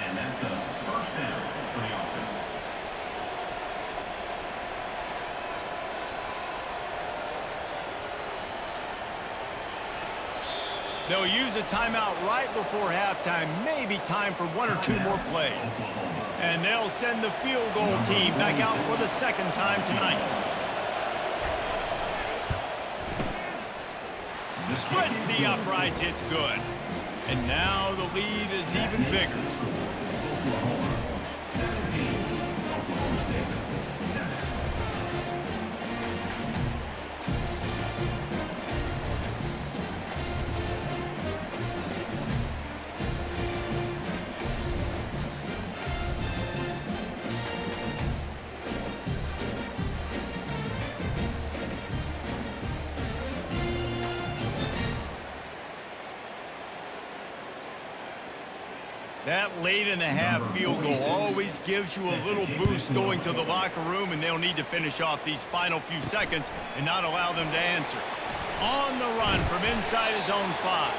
And that's a first down for the offense. They'll use a timeout right before halftime. Maybe time for one or two more plays. And they'll send the field goal team back out for the second time tonight. Splits the uprights, it's good. And now the lead is even bigger. Oklahoma 17, Oklahoma State 7. That late in the half field goal always gives you a little boost going to the locker room, and they'll need to finish off these final few seconds and not allow them to answer. On the run from inside his own 5.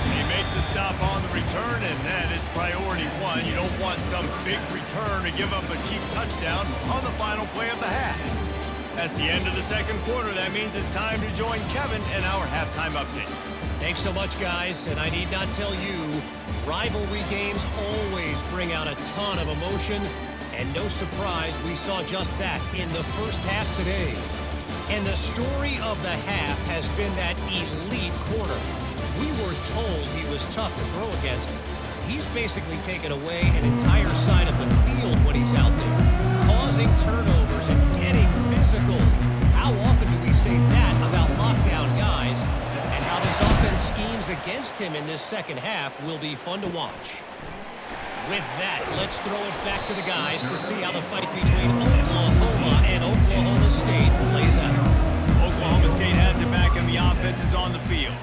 They make the stop on the return, and that is priority one. You don't want some big return to give up a cheap touchdown on the final play of the half. That's the end of the second quarter. That means it's time to join Kevin in our halftime update. Thanks so much, guys, and I need not tell you, rivalry games always bring out a ton of emotion, and no surprise, we saw just that in the first half today. And the story of the half has been that elite corner. We were told he was tough to throw against. He's basically taken away an entire side of the field when he's out there, causing turnovers and getting physical. How often do we say that about lockdown guys? And how this offense schemes against him in this second half will be fun to watch. With that, let's throw it back to the guys to see how the fight between Oklahoma and Oklahoma State plays out. Oklahoma State has it back, and the offense is on the field.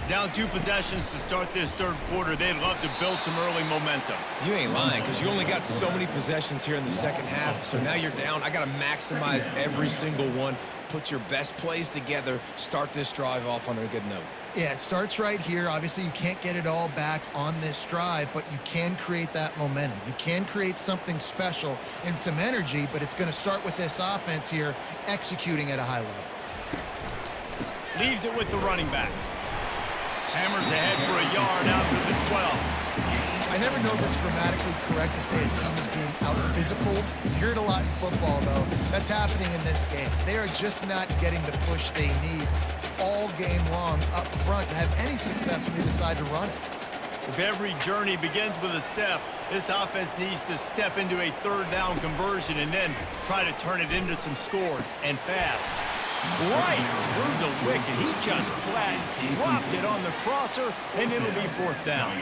Down 2 possessions to start this third quarter. They'd love to build some early momentum. You ain't lying, because you only got so many possessions here in the second half, so now you're down. I got to maximize every single one. Put your best plays together. Start this drive off on a good note. Yeah, it starts right here. Obviously, you can't get it all back on this drive, but you can create that momentum. You can create something special and some energy, but it's going to start with this offense here executing at a high level. Leaves it with the running back. Hammers ahead for a yard out to the 12. I never know if it's grammatically correct to say a team is being out-physical. You hear it a lot in football, though. That's happening in this game. They are just not getting the push they need all game long up front to have any success when they decide to run it. If every journey begins with a step, this offense needs to step into a third down conversion and then try to turn it into some scores, and fast. Right through the wicket. He just flat dropped it on the crosser, and it'll be fourth down.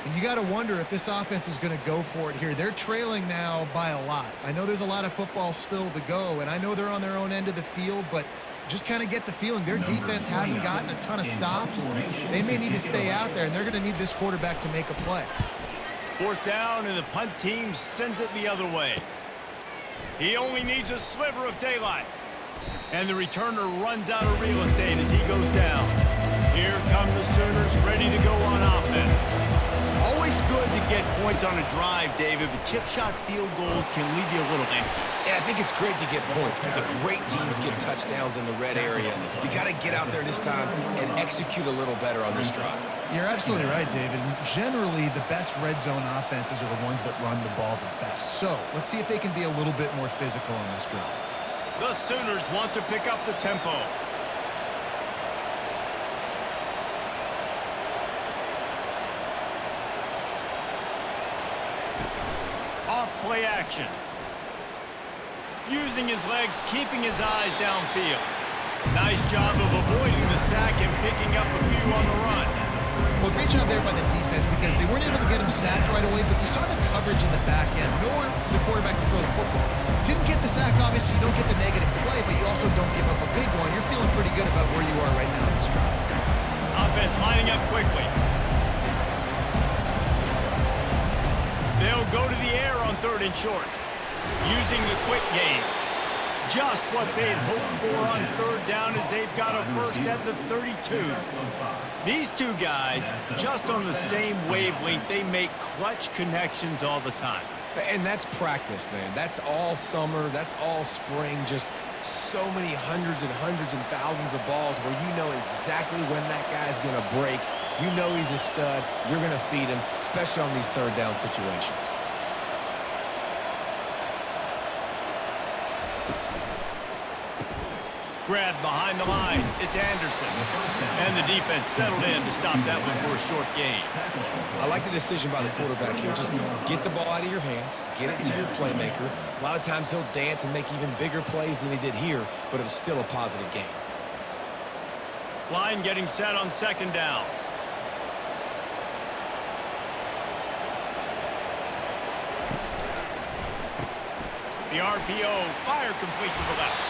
And you got to wonder if this offense is going to go for it here. They're trailing now by a lot. I know there's a lot of football still to go, and I know they're on their own end of the field, but just kind of get the feeling their defense hasn't gotten a ton of stops. They may need to stay out there, and they're going to need this quarterback to make a play. Fourth down, and the punt team sends it the other way. He only needs a sliver of daylight. And the returner runs out of real estate as he goes down. Here come the Sooners ready to go on offense. Always good good to get points on a drive, David, but chip shot field goals can leave you a little empty. Yeah, I think it's great to get points, but the great teams get touchdowns in the red area. You got to get out there this time and execute a little better on this drive. You're absolutely right, David. And generally, the best red zone offenses are the ones that run the ball the best. So let's see if they can be a little bit more physical on this drive. The Sooners want to pick up the tempo. Off play action. Using his legs, keeping his eyes downfield. Nice job of avoiding the sack and picking up a few on the run. Well, great job there by the defense because they weren't able to get him sacked right away, but you saw the coverage in the back end. Nowhere for the quarterback to throw the football. Didn't get the sack, obviously. You don't get the negative play, but you also don't give up a big one. You're feeling pretty good about where you are right now in this drive. Offense lining up quickly. They'll go to the air on 3rd and short. Using the quick game. Just what they'd hoped for on 3rd down as they've got a first at the 32. These two guys, just on the same wavelength, they make clutch connections all the time. And that's practice, man. That's all summer. That's all spring. Just so many hundreds and thousands of balls where you know exactly when that guy's going to break. You know he's a stud. You're going to feed him, especially on these 3rd down situations. Grabbed behind the line. It's Anderson. And the defense settled in to stop that one for a short gain. I like the decision by the quarterback here. Just get the ball out of your hands, get it to your playmaker. A lot of times he'll dance and make even bigger plays than he did here, but it was still a positive game. Line getting set on 2nd down. The RPO, fire complete to the left.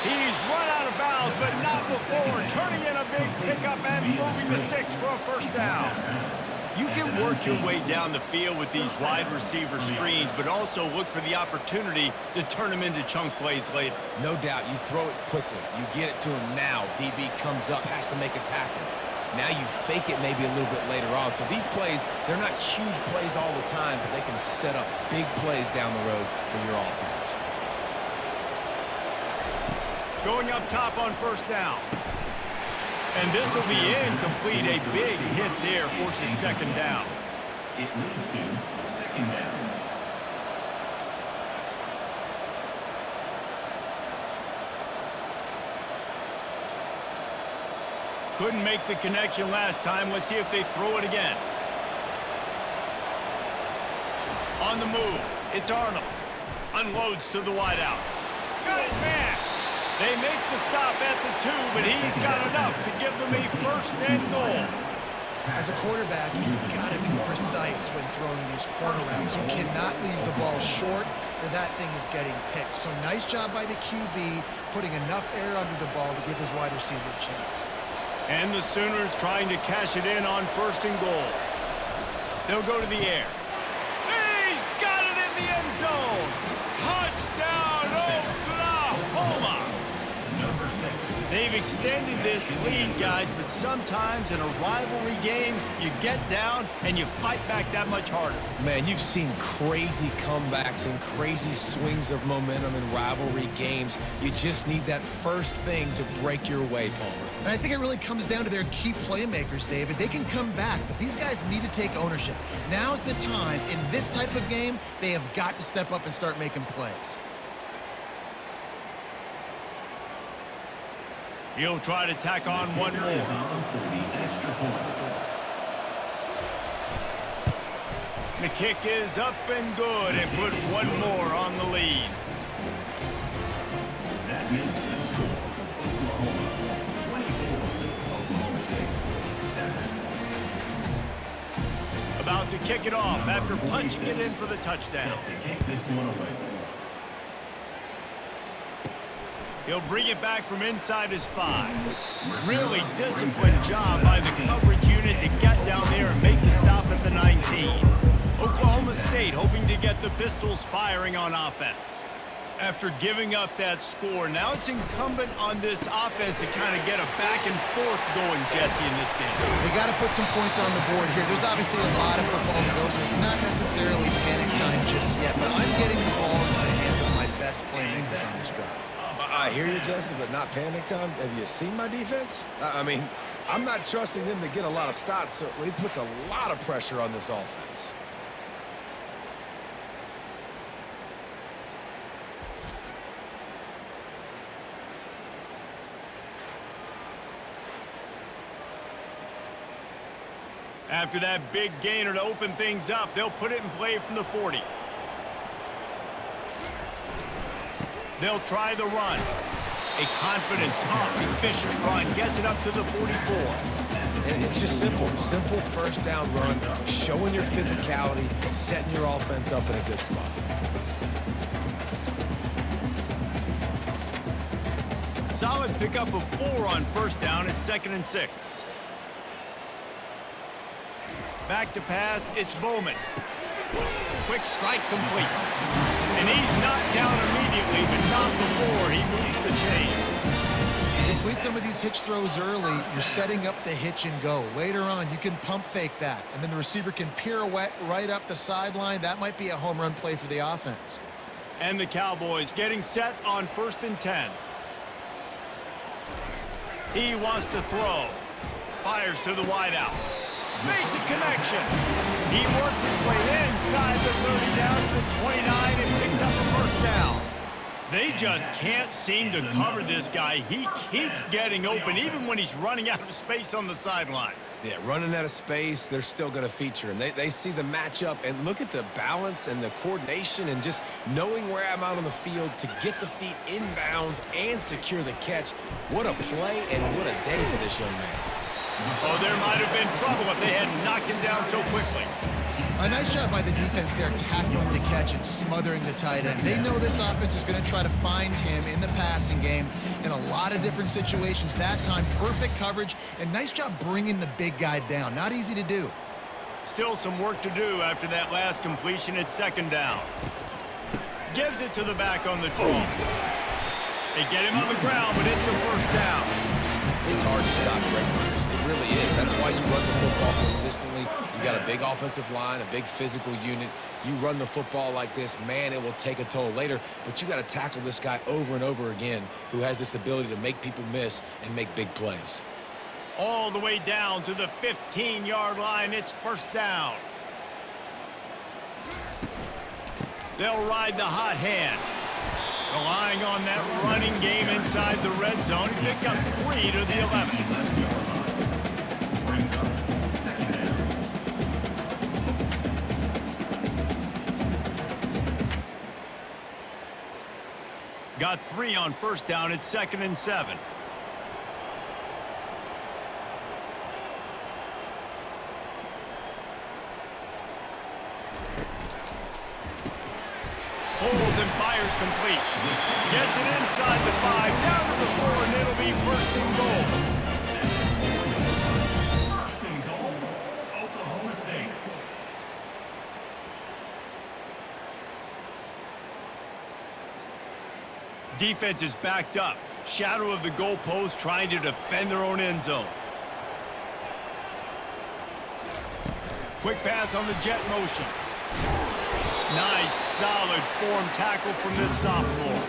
He's run out of bounds, but not before turning in a big pickup and moving the sticks for a first down. You can work your way down the field with these wide receiver screens, but also look for the opportunity to turn them into chunk plays later. No doubt, you throw it quickly. You get it to him now. DB comes up, has to make a tackle. Now you fake it maybe a little bit later on. So these plays, they're not huge plays all the time, but they can set up big plays down the road for your offense. Going up top on 1st down. And this will be incomplete. A big hit there forces 2nd down. It leads to 2nd down. Couldn't make the connection last time. Let's see if they throw it again. On the move, it's Arnold. Unloads to the wideout. Got his man. They make the stop at the 2, but he's got enough to give them a 1st and goal. As a quarterback, you've got to be precise when throwing these corner routes. You cannot leave the ball short or that thing is getting picked. So nice job by the QB putting enough air under the ball to give his wide receiver a chance. And the Sooners trying to cash it in on 1st and goal. They'll go to the air. He's got it in the end zone. Touchdown, Oklahoma. Number 6. They've extended this lead, guys, but sometimes in a rivalry game, you get down and you fight back that much harder. Man, you've seen crazy comebacks and crazy swings of momentum in rivalry games. You just need that first thing to break your way, Palmer. And I think it really comes down to their key playmakers, David. They can come back, but these guys need to take ownership. Now's the time. In this type of game, they have got to step up and start making plays. He'll try to tack on one more. The kick is up and good and put one more on the lead. That makes the score Oklahoma 24, Oklahoma State 7. About to kick it off after punching it in for the touchdown. Set to kick this one away. He'll bring it back from inside his 5. Really disciplined job by the coverage unit to get down there and make the stop at the 19. Oklahoma State hoping to get the Pistols firing on offense. After giving up that score, now it's incumbent on this offense to kind of get a back and forth going, Jesse, in this game. They got to put some points on the board here. There's obviously a lot of football to go, so it's not necessarily panic time just yet, but I'm getting the ball in the hands of my best playmakers on this drive. I hear you, Jesse, but not panic time. Have you seen my defense? I mean, I'm not trusting them to get a lot of stops, so he puts a lot of pressure on this offense. After that big gainer to open things up, they'll put it in play from the 40. They'll try the run. A confident, tough, efficient run gets it up to the 44. And it's just simple. Simple first down run, showing your physicality, setting your offense up in a good spot. Solid pickup of 4 on first down. It's 2nd and 6. Back to pass, it's Bowman. Quick strike complete. And he's knocked down immediately, but not before he moves the chain. You complete some of these hitch throws early, you're setting up the hitch and go. Later on, you can pump fake that, and then the receiver can pirouette right up the sideline. That might be a home run play for the offense. And the Cowboys getting set on 1st and 10. He wants to throw. Fires to the wideout. Makes a connection. He works his way inside the 30 down to the 29 and picks up a first down. They just can't seem to cover this guy. He keeps getting open even when he's running out of space on the sideline. Yeah, running out of space, they're still going to feature him. They see the matchup, and look at the balance and the coordination and just knowing where I'm out on the field to get the feet inbounds and secure the catch. What a play and what a day for this young man. Oh, there might have been trouble if they had knocked him down so quickly. A nice job by the defense there, tackling the catch and smothering the tight end. They know this offense is going to try to find him in the passing game in a lot of different situations. That time, perfect coverage, and nice job bringing the big guy down. Not easy to do. Still some work to do after that last completion. It's 2nd down. Gives it to the back on the draw. They get him on the ground, but it's a first down. It's hard to stop Greg Myers. It really is. That's why you run the football consistently. You got a big offensive line, a big physical unit. You run the football like this, man, it will take a toll later. But you got to tackle this guy over and over again who has this ability to make people miss and make big plays. All the way down to the 15-yard line. It's first down. They'll ride the hot hand. Relying on that running game inside the red zone. He picked up 3 to the 11. Got 3 on first down. It's 2nd and 7. Pulls and fires complete. Gets it inside the 5, down to the 4, and it'll be 1st and goal. 1st and goal, Oklahoma State. Defense is backed up. Shadow of the goalpost trying to defend their own end zone. Quick pass on the jet motion. Nice, solid form tackle from this sophomore.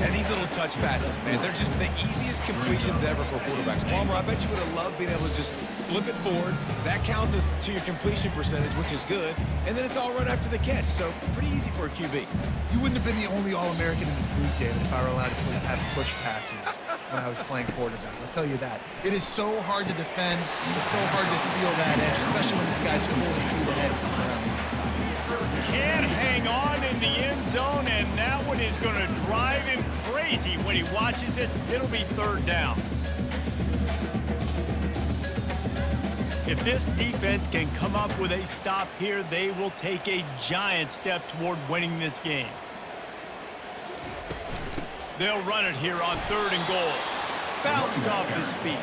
And these little touch passes, man, they're just the easiest completions ever for quarterbacks. Palmer, I bet you would have loved being able to just flip it forward. That counts as to your completion percentage, which is good. And then it's all right after the catch, so pretty easy for a QB. You wouldn't have been the only All-American in this boot game if I were allowed to have push passes when I was playing quarterback. I'll tell you that. It is so hard to defend. It's so hard to seal that edge, especially when this guy's full speed ahead from around the inside. Can't hang on in the end zone, and that one is going to drive him crazy when he watches it. It'll be 3rd down. If this defense can come up with a stop here, they will take a giant step toward winning this game. They'll run it here on 3rd and goal. Bounced off his feet.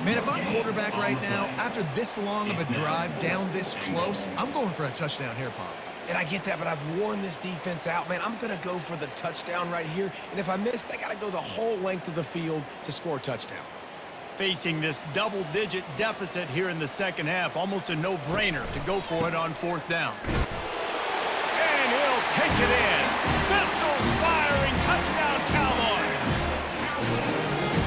Man, if I'm quarterback right now, after this long of a drive down this close, I'm going for a touchdown here, Pop. And I get that, but I've worn this defense out, man. I'm going to go for the touchdown right here. And if I miss, they got to go the whole length of the field to score a touchdown. Facing this double-digit deficit here in the second half, almost a no-brainer to go for it on 4th down. And he'll take it in. Pistols firing, touchdown Cowboys.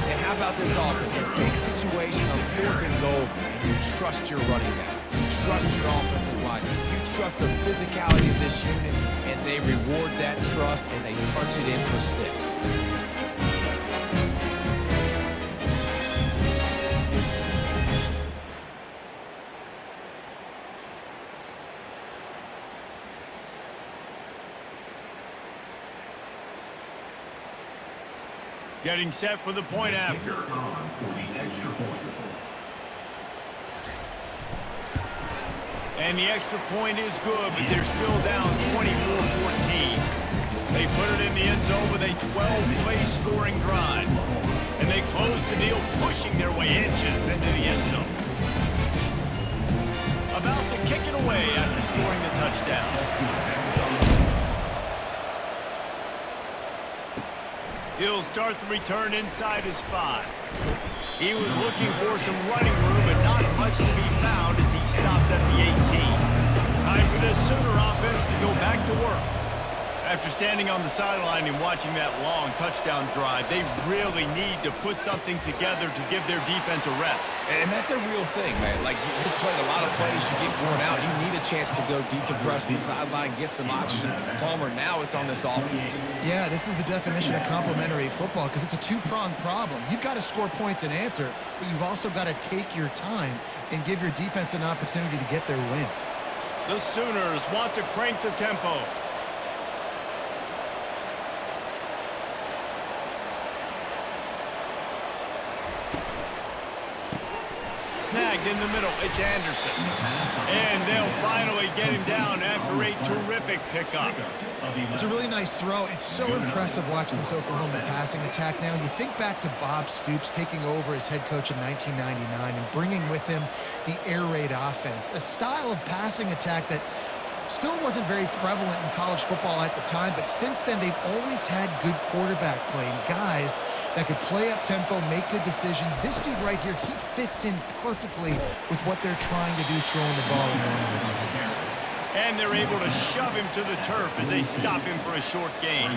And how about this offense? A big situation on 4th and goal, and you trust your running back. You trust your offensive line. You trust the physicality of this unit, and they reward that trust, and they punch it in for 6. Getting set for the point after. For the extra point. And the extra point is good, but they're still down 24-14. They put it in the end zone with a 12-play scoring drive. And they close the deal, pushing their way inches into the end zone. About to kick it away after scoring the touchdown. He'll start the return inside his 5. He was looking for some running room, but not much to be found as he stopped at the 18. Time for this Sooner offense to go back to work. After standing on the sideline and watching that long touchdown drive, they really need to put something together to give their defense a rest. And that's a real thing, man. Like, you played a lot of plays, you get worn out. You need a chance to go decompress on the sideline, get some oxygen. Palmer, now it's on this offense. Yeah, this is the definition of complementary football because it's a two-pronged problem. You've got to score points and answer, but you've also got to take your time and give your defense an opportunity to get their win. The Sooners want to crank the tempo. Snagged in the middle, it's Anderson. And they'll finally get him down after a terrific pickup. It's a really nice throw. It's so impressive watching this Oklahoma passing attack now. You think back to Bob Stoops taking over as head coach in 1999 and bringing with him the air raid offense, a style of passing attack that still wasn't very prevalent in college football at the time, but since then they've always had good quarterback play and guys that could play up tempo, make good decisions. This dude right here, he fits in perfectly with what they're trying to do throwing the ball. And they're able to shove him to the turf as they stop him for a short gain.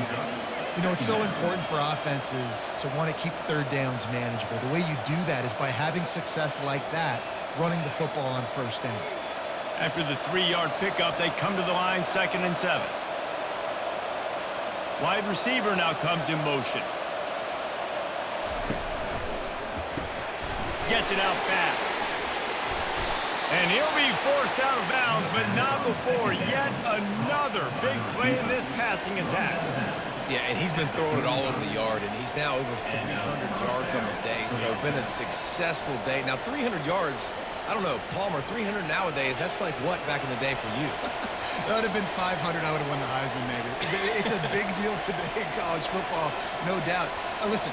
You know, it's so important for offenses to want to keep 3rd downs manageable. The way you do that is by having success like that, running the football on 1st down. After the 3-yard pickup, they come to the line 2nd and 7. Wide receiver now comes in motion. Gets it out fast. And he'll be forced out of bounds, but not before yet another big play in this passing attack. Yeah, and he's been throwing it all over the yard, and he's now over 300 yards on the day, so it's been a successful day. Now, 300 yards, I don't know, Palmer, 300 nowadays, that's like what back in the day for you? That would have been 500. I would have won the Heisman, maybe. It's a big deal today in college football, no doubt. Listen,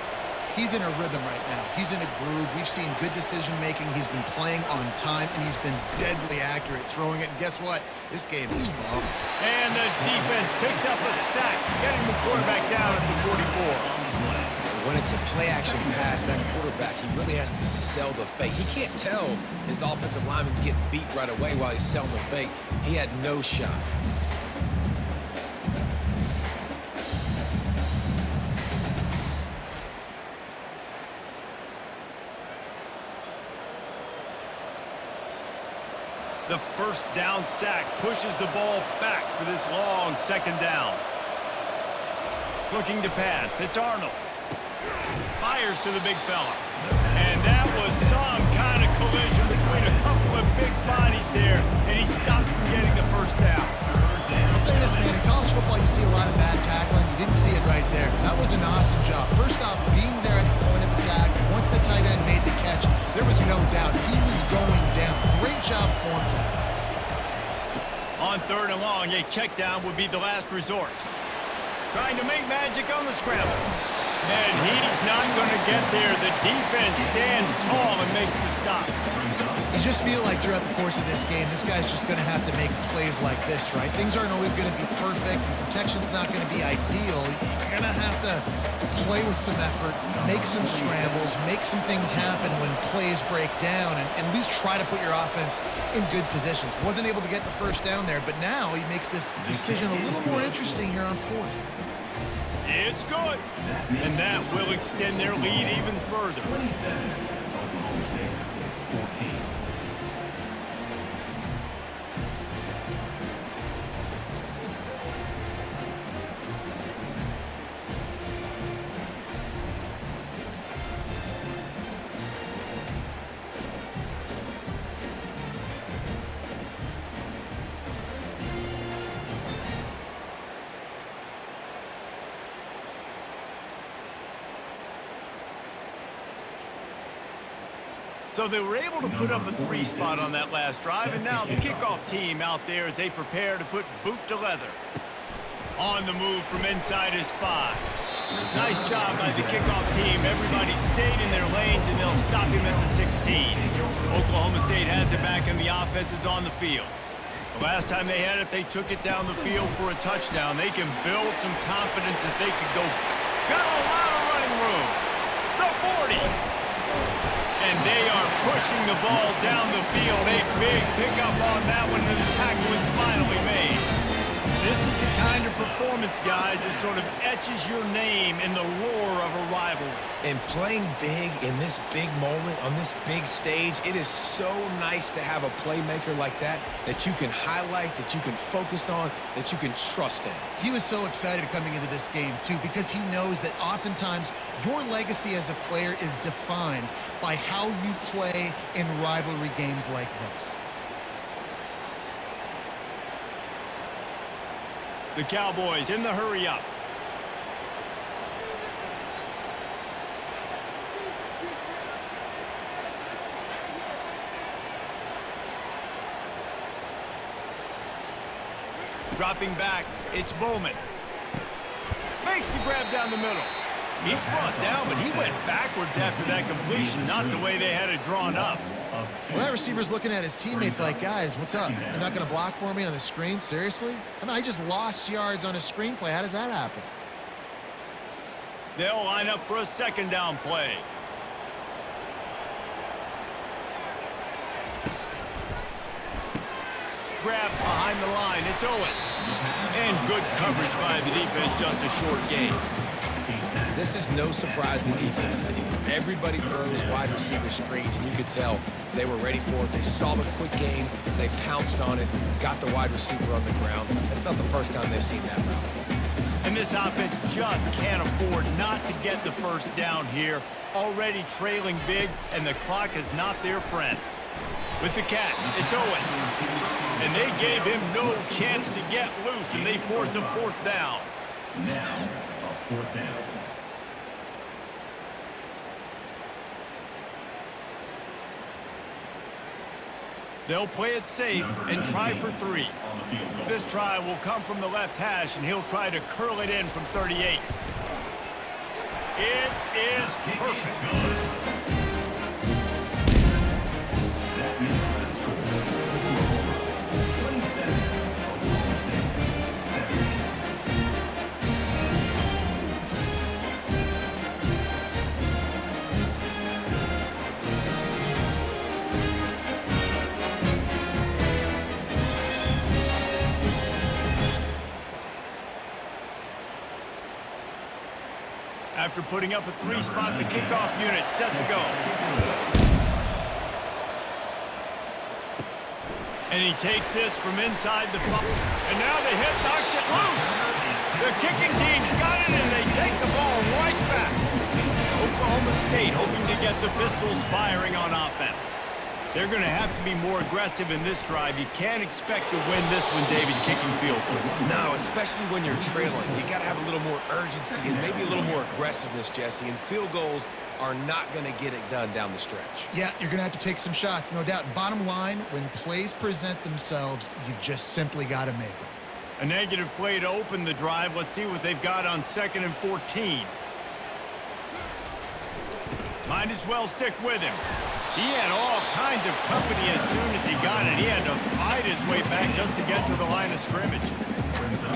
he's in a rhythm right now. He's in a groove. We've seen good decision-making. He's been playing on time, and he's been deadly accurate throwing it. And guess what? This game is fun. And the defense picks up a sack, getting the quarterback down at the 44. When it's a play-action pass, that quarterback, he really has to sell the fake. He can't tell his offensive lineman's getting beat right away while he's selling the fake. He had no shot. The 1st down sack pushes the ball back for this long 2nd down. Looking to pass, it's Arnold. Fires to the big fella. And that was some kind of collision between a couple of big bodies there, and he stopped from getting the 1st down. I'll say this, man. In college football, you see a lot of bad tackling. You didn't see it right there. That was an awesome job. First off, being there at the point of attack. Once the tight end made the catch, there was no doubt he was going down. Great job form tackle. On 3rd and long, a check down would be the last resort. Trying to make magic on the scramble. And he's not going to get there. The defense stands tall and makes the stop. You just feel like throughout the course of this game, this guy's just going to have to make plays like this, right? Things aren't always going to be perfect. Protection's not going to be ideal. You're going to have to play with some effort, make some scrambles, make some things happen when plays break down, and at least try to put your offense in good positions. Wasn't able to get the first down there, but now he makes this decision a little more interesting here on fourth. It's good. And that will extend their lead even further. 27, Oklahoma State, 14. So they were able to put up a 3 spot on that last drive, and now the kickoff team out there as they prepare to put boot to leather. On the move from inside his 5. Nice job by the kickoff team. Everybody stayed in their lanes, and they'll stop him at the 16. Oklahoma State has it back, and the offense is on the field. The last time they had it, they took it down the field for a touchdown. They can build some confidence that they could go. Got a lot of running room. The 40. And they are pushing the ball down the field. A big pickup on that one, and the tackle is finally made. This is the kind of performance, guys, that sort of etches your name in the roar of a rivalry. And playing big in this big moment, on this big stage, it is so nice to have a playmaker like that you can highlight, that you can focus on, that you can trust in. He was so excited coming into this game, too, because he knows that oftentimes your legacy as a player is defined by how you play in rivalry games like this. The Cowboys in the hurry-up. Dropping back, it's Bowman. Makes the grab down the middle. He's brought down, but he went backwards after that completion, not the way they had it drawn up. Well, that receiver's looking at his teammates like, guys, what's up? You're not going to block for me on the screen? Seriously? I mean, I just lost yards on a screenplay. How does that happen? They'll line up for a second down play. Grab behind the line. It's Owens. And good coverage by the defense, just a short gain. This is no surprise to defenses anymore. Everybody throws wide receiver screens, and you could tell they were ready for it. They saw the quick game. They pounced on it, got the wide receiver on the ground. That's not the first time they've seen that route. And this offense just can't afford not to get the first down here. Already trailing big, and the clock is not their friend. With the catch, it's Owens. And they gave him no chance to get loose, and they force a 4th down. Now, a 4th down. They'll play it safe and try for 3. This try will come from the left hash, and he'll try to curl it in from 38. It is perfect. That makes the score. Oklahoma 27, Oklahoma State 17. After putting up a 3 spot, the kickoff unit set to go. And he takes this from inside the 5. And now the hit knocks it loose. The kicking team's got it, and they take the ball right back. Oklahoma State hoping to get the Pistols firing on offense. They're going to have to be more aggressive in this drive. You can't expect to win this one, David, kicking field goals. No, especially when you're trailing. You got to have a little more urgency and maybe a little more aggressiveness, Jesse. And field goals are not going to get it done down the stretch. Yeah, you're going to have to take some shots, no doubt. Bottom line, when plays present themselves, you've just simply got to make them. A negative play to open the drive. Let's see what they've got on 2nd and 14. Might as well stick with him. He had all kinds of company as soon as he got it. He had to fight his way back just to get to the line of scrimmage.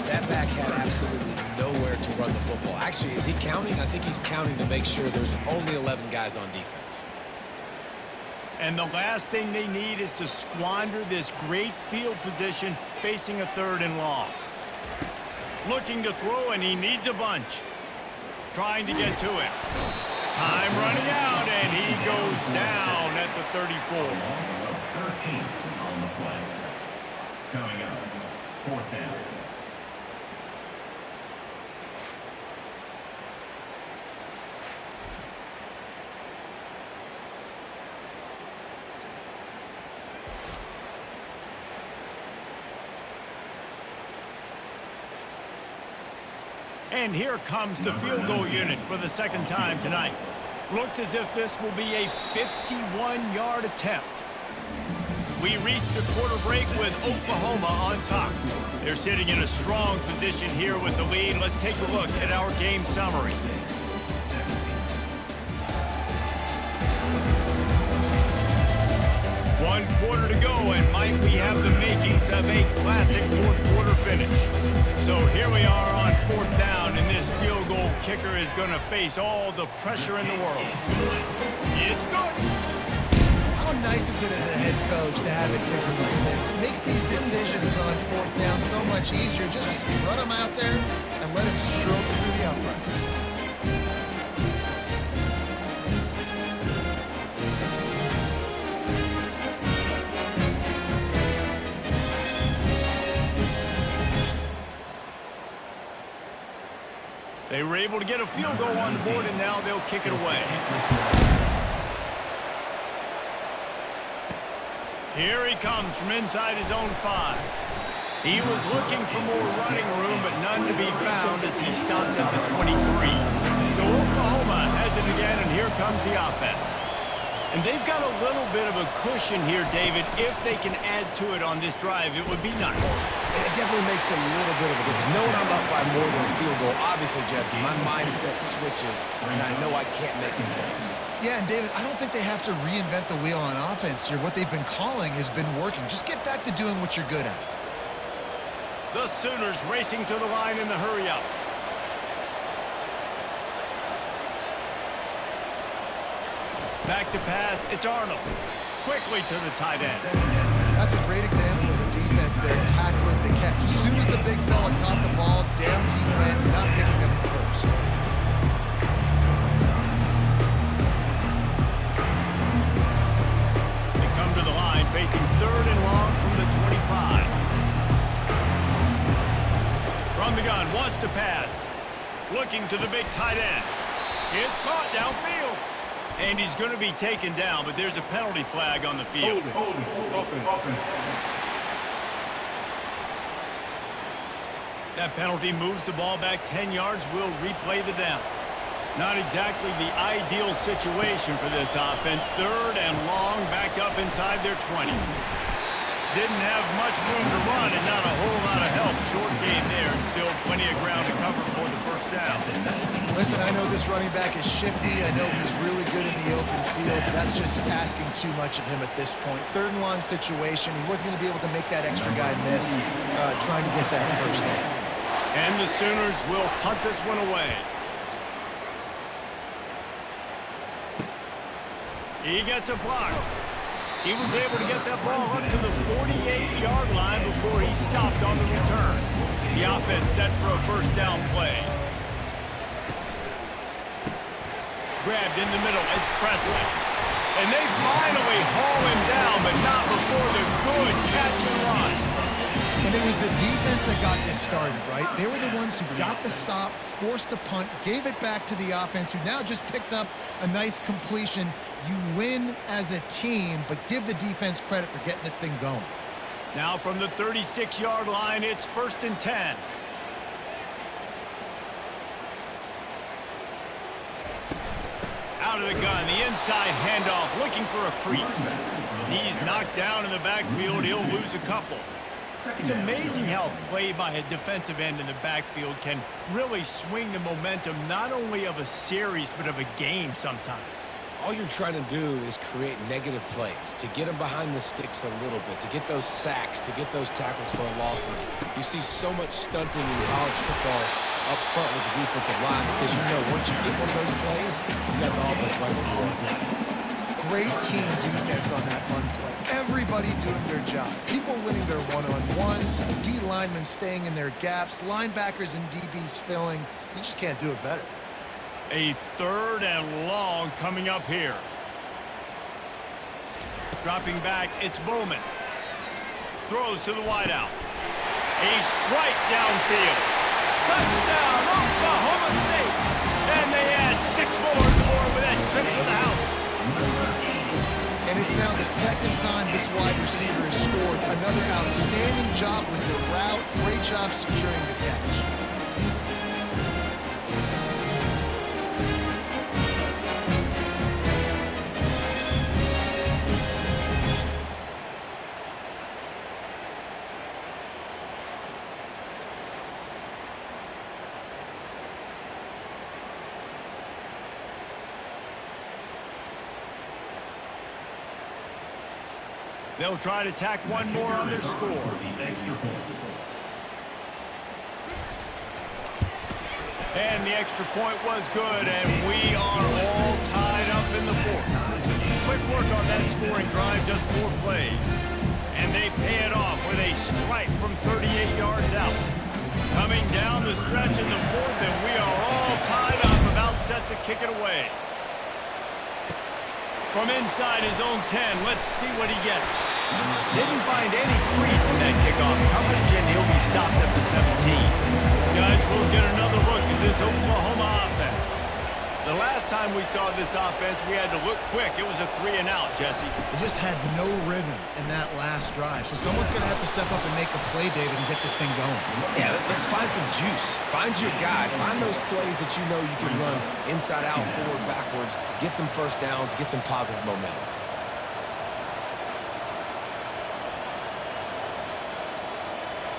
That back had absolutely nowhere to run the football. Actually, is he counting? I think he's counting to make sure there's only 11 guys on defense. And the last thing they need is to squander this great field position facing a 3rd and long. Looking to throw, and he needs a bunch. Trying to get to it. Time running out, and he goes down at the 34. Loss of 13 on the play. Coming up, 4th down. And here comes the field goal unit for the 2nd time tonight. Looks as if this will be a 51-yard attempt. We reach the quarter break with Oklahoma on top. They're sitting in a strong position here with the lead. Let's take a look at our game summary. One quarter to go, and might we have the makings of a classic 4th quarter finish. So here we are on 4th down, and this field goal kicker is going to face all the pressure in the world. It's good. How nice is it as a head coach to have a kicker like this? It makes these decisions on 4th down so much easier. Just strut him out there and let him stroke through the uprights. They were able to get a field goal on the board, and now they'll kick it away. Here he comes from inside his own 5. He was looking for more running room, but none to be found as he stopped at the 23. So Oklahoma has it again, and here comes the offense. And they've got a little bit of a cushion here, David. If they can add to it on this drive, it would be nice. And it definitely makes a little bit of a difference. Knowing I'm up by more than a field goal, obviously, Jesse, my mindset switches, and I know I can't make mistakes. Yeah, and David, I don't think they have to reinvent the wheel on offense here. What they've been calling has been working. Just get back to doing what you're good at. The Sooners racing to the line in the hurry-up. Back to pass, it's Arnold. Quickly to the tight end. That's a great example of the defense there tackling the catch. As soon as the big fella caught the ball, down he went, not picking up the first. They come to the line facing 3rd and long from the 25. From the gun, wants to pass. Looking to the big tight end. It's caught downfield. And he's going to be taken down, but there's a penalty flag on the field. Hold it. Offense. That penalty moves the ball back 10 yards. We'll replay the down. Not exactly the ideal situation for this offense. 3rd and long, back up inside their 20. Didn't have much room to run and not a whole lot of help. Short game there, and still plenty of ground to cover for the first down. Listen, I know this running back is shifty. I know he's really good in the open field, but that's just asking too much of him at this point. 3rd and long situation. He wasn't going to be able to make that extra guy miss trying to get that first down. And the Sooners will punt this one away. He gets a block. He was able to get that ball up to the 48-yard line before he stopped on the return. The offense set for a first down play. Grabbed in the middle. It's Presley. And they finally haul him down, but not before the good catch and run. And it was the defense that got this started, right? They were the ones who got the stop, forced a punt, gave it back to the offense, who now just picked up a nice completion. You win as a team, but give the defense credit for getting this thing going. Now from the 36-yard line, it's 1st and 10. Out of the gun, the inside handoff, looking for a crease. He's knocked down in the backfield. He'll lose a couple. It's amazing how play by a defensive end in the backfield can really swing the momentum not only of a series but of a game sometimes. all you're trying to do is create negative plays, to get them behind the sticks a little bit, to get those sacks, to get those tackles for losses. You see so much stunting in college football up front with the defensive line because you know once you get one of those plays, you got the offense right where you want. Great team defense on that run play. Everybody doing their job. People winning their one-on-ones, D linemen staying in their gaps, linebackers and DBs filling. You just can't do it better. A 3rd and long coming up here. Dropping back, it's Bowman. Throws to the wideout. A strike downfield. Touchdown, Oklahoma State. And they add 6 more to board with that trip to the house. And it's now the 2nd time this wide receiver has scored. Another outstanding job with the route. Great job securing the catch. They'll try to tack one more on their score. And the extra point was good, and we are all tied up in the 4th. Quick work on that scoring drive, just 4 plays. And they pay it off with a strike from 38 yards out. Coming down the stretch in the 4th, and we are all tied up, about set to kick it away. From inside his own 10, let's see what he gets. Didn't find any crease in that kickoff coverage, and he'll be stopped at the 17. Guys, we'll get another look at this Oklahoma offense. The last time we saw this offense, we had to look quick. It was a 3-and-out, Jesse. They just had no rhythm in that last drive. So someone's going to have to step up and make a play, David, and get this thing going. Yeah, let's find some juice. Find your guy. Find those plays that you know you can run inside out, forward, backwards. Get some first downs. Get some positive momentum.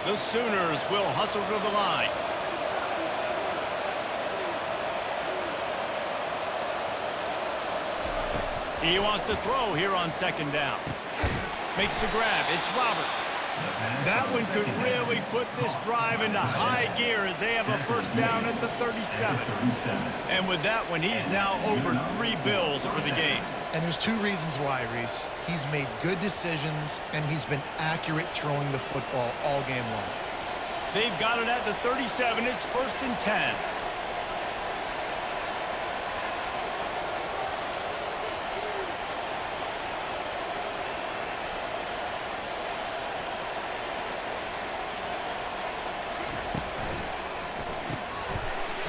The Sooners will hustle to the line. He wants to throw here on 2nd down. Makes the grab. It's Roberts. That one could really put this drive into high gear as they have a first down at the 37. And with that one, he's now over 3 bills for the game. And there's 2 reasons why, Reese. He's made good decisions, and he's been accurate throwing the football all game long. They've got it at the 37. It's 1st and 10.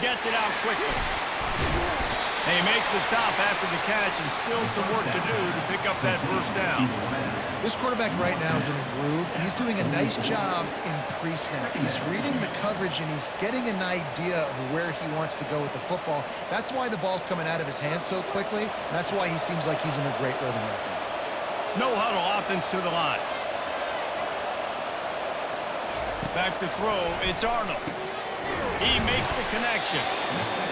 Gets it out quickly. They make the stop after the catch, and still some work to do to pick up that first down. This quarterback right now is in a groove, and he's doing a nice job in pre-snap. He's reading the coverage, and he's getting an idea of where he wants to go with the football. That's why the ball's coming out of his hands so quickly. That's why he seems like he's in a great rhythm right now. No huddle offense to the line. Back to throw, it's Arnold. He makes the connection.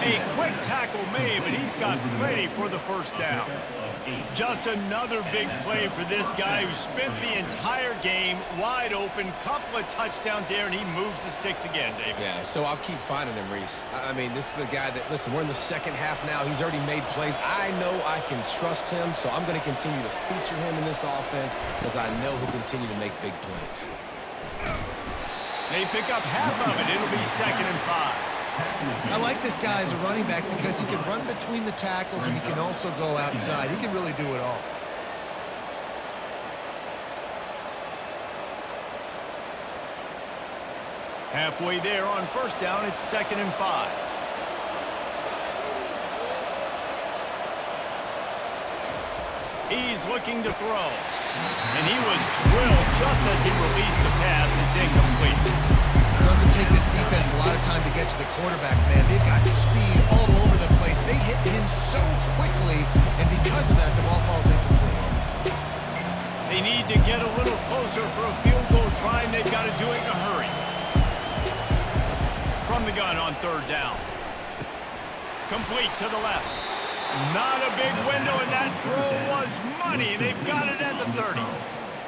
A quick tackle made, but he's got plenty for the first down. Just another big play for this guy who spent the entire game wide open. Couple of touchdowns there, and he moves the sticks again, David. Yeah, so I'll keep finding him, Reese. I mean, this is a guy that, listen, we're in the 2nd half now. He's already made plays. I know I can trust him, so I'm going to continue to feature him in this offense because I know he'll continue to make big plays. They pick up half of it. It'll be 2nd and 5. I like this guy as a running back because he can run between the tackles and he can also go outside. He can really do it all. Halfway there on first down, it's 2nd and 5. He's looking to throw. And he was drilled just as he released the pass. It's incomplete. It doesn't take this defense a lot of time to get to the quarterback, man. They've got speed all over the place. They hit him so quickly, and because of that, the ball falls incomplete. They need to get a little closer for a field goal try, and they've got to do it in a hurry. From the gun on 3rd down. Complete to the left. Not a big window, and that throw was money. They've got it at the 30.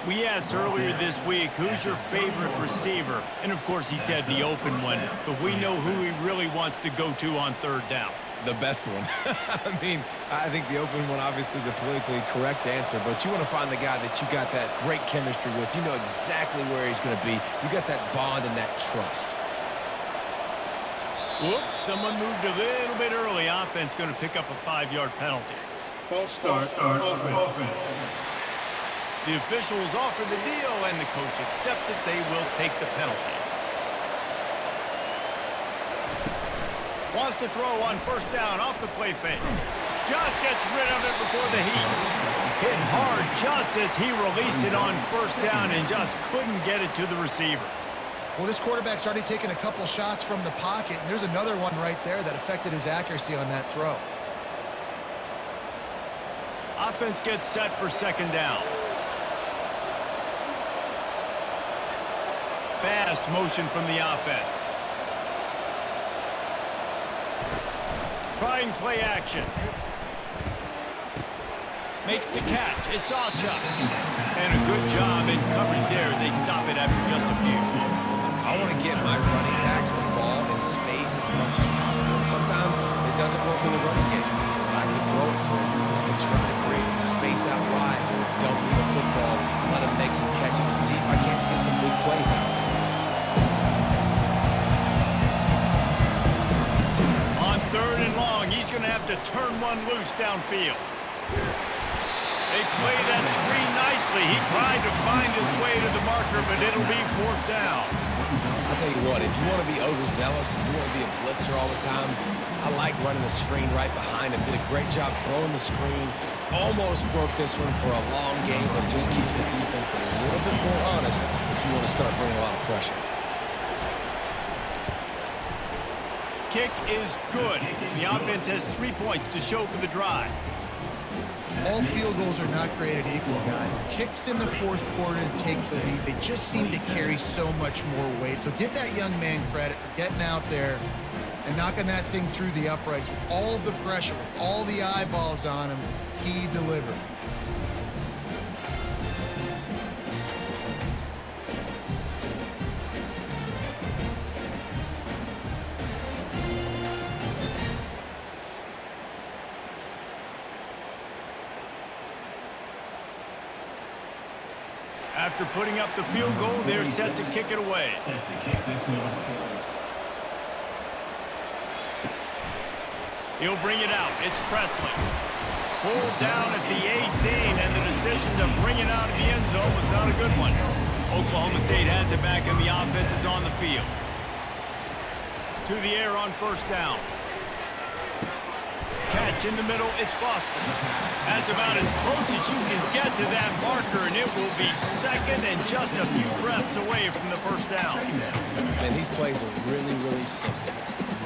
We asked earlier this week, who's your favorite receiver? And, of course, he said the open one, but we know who he really wants to go to on third down. The best one. I mean, I think the open one, obviously the politically correct answer, but you want to find the guy that you got that great chemistry with. You know exactly where he's going to be. You got that bond and that trust. Whoops, someone moved a little bit early. Offense going to pick up a 5-yard penalty. False start, offense. The officials offer the deal, and the coach accepts it. They will take the penalty. Wants to throw on first down off the play fake. Just gets rid of it before the heat. Hit hard just as he released it on first down and just couldn't get it to the receiver. Well, this quarterback's already taken a couple shots from the pocket, and there's another one right there that affected his accuracy on that throw. Offense gets set for second down. Fast motion from the offense. Trying play action. Makes the catch. It's Alcha. And a good job in coverage there as they stop it after just a few. I want to get my running backs the ball in space as much as possible. And sometimes it doesn't work in the running game. I can throw it to him. I can try to create some space out wide, dump him the football, let him make some catches, and see if I can't get some big plays out of him. On third and long, he's going to have to turn one loose downfield. They play that screen nicely. He tried to find his way to the marker, but it'll be fourth down. I'll tell you what, if you want to be overzealous and you want to be a blitzer all the time, I like running the screen right behind him. Did a great job throwing the screen. Almost broke this one for a long game, but it just keeps the defense a little bit more honest if you want to start bringing a lot of pressure. Kick is good. The offense has 3 points to show for the drive. All field goals are not created equal, guys. Kicks in the fourth quarter to take the lead. They just seem to carry so much more weight. So give that young man credit for getting out there and knocking that thing through the uprights with all of the pressure, with all the eyeballs on him. He delivered. After putting up the field goal, they're set to kick it away. Set to kick this one. He'll bring it out. It's Presley. Pulled down at the 18, and the decision to bring it out of the end zone was not a good one. Oklahoma State has it back, and the offense is on the field. To the air on first down. Catch in the middle, it's Foster. That's about as close as you can get to that marker, and it will be second and just a few breaths away from the first down. And these plays are really, really simple.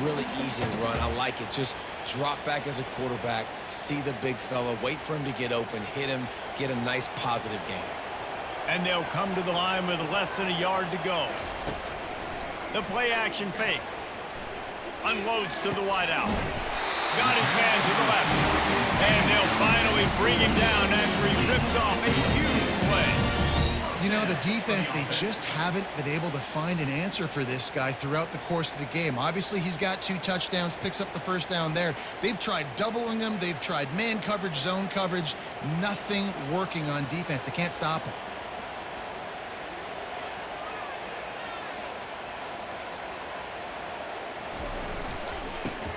Really easy to run. I like it. Just drop back as a quarterback, see the big fella, wait for him to get open, hit him, get a nice positive game. And they'll come to the line with less than a yard to go. The play action fake. Unloads to the wideout. Got his man to the left. And they'll finally bring him down after he rips off a huge play. You know, the defense, they just haven't been able to find an answer for this guy throughout the course of the game. Obviously, he's got 2 touchdowns, picks up the first down there. They've tried doubling him. They've tried man coverage, zone coverage. Nothing working on defense. They can't stop him.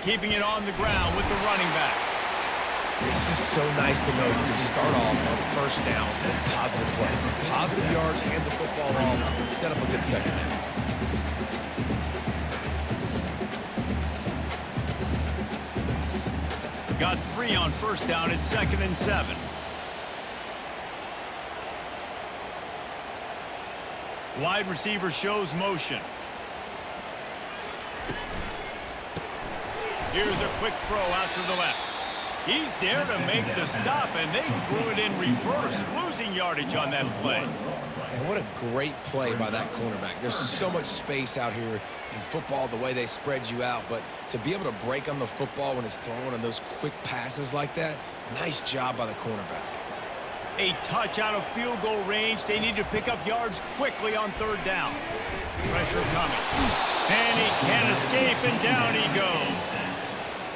Keeping it on the ground with the running back. It's just so nice to know you can start off on first down with positive plays. Positive yards, hand the football off, and set up a good second half. Got 3 on first down at 2nd and 7. Wide receiver shows motion. Here's a quick throw out to the left. He's there to make the stop, and they threw it in reverse, losing yardage on that play. And what a great play by that cornerback. There's so much space out here in football, the way they spread you out. But to be able to break on the football when it's thrown on those quick passes like that, nice job by the cornerback. A touch out of field goal range. They need to pick up yards quickly on third down. Pressure coming. And he can't escape, and down he goes.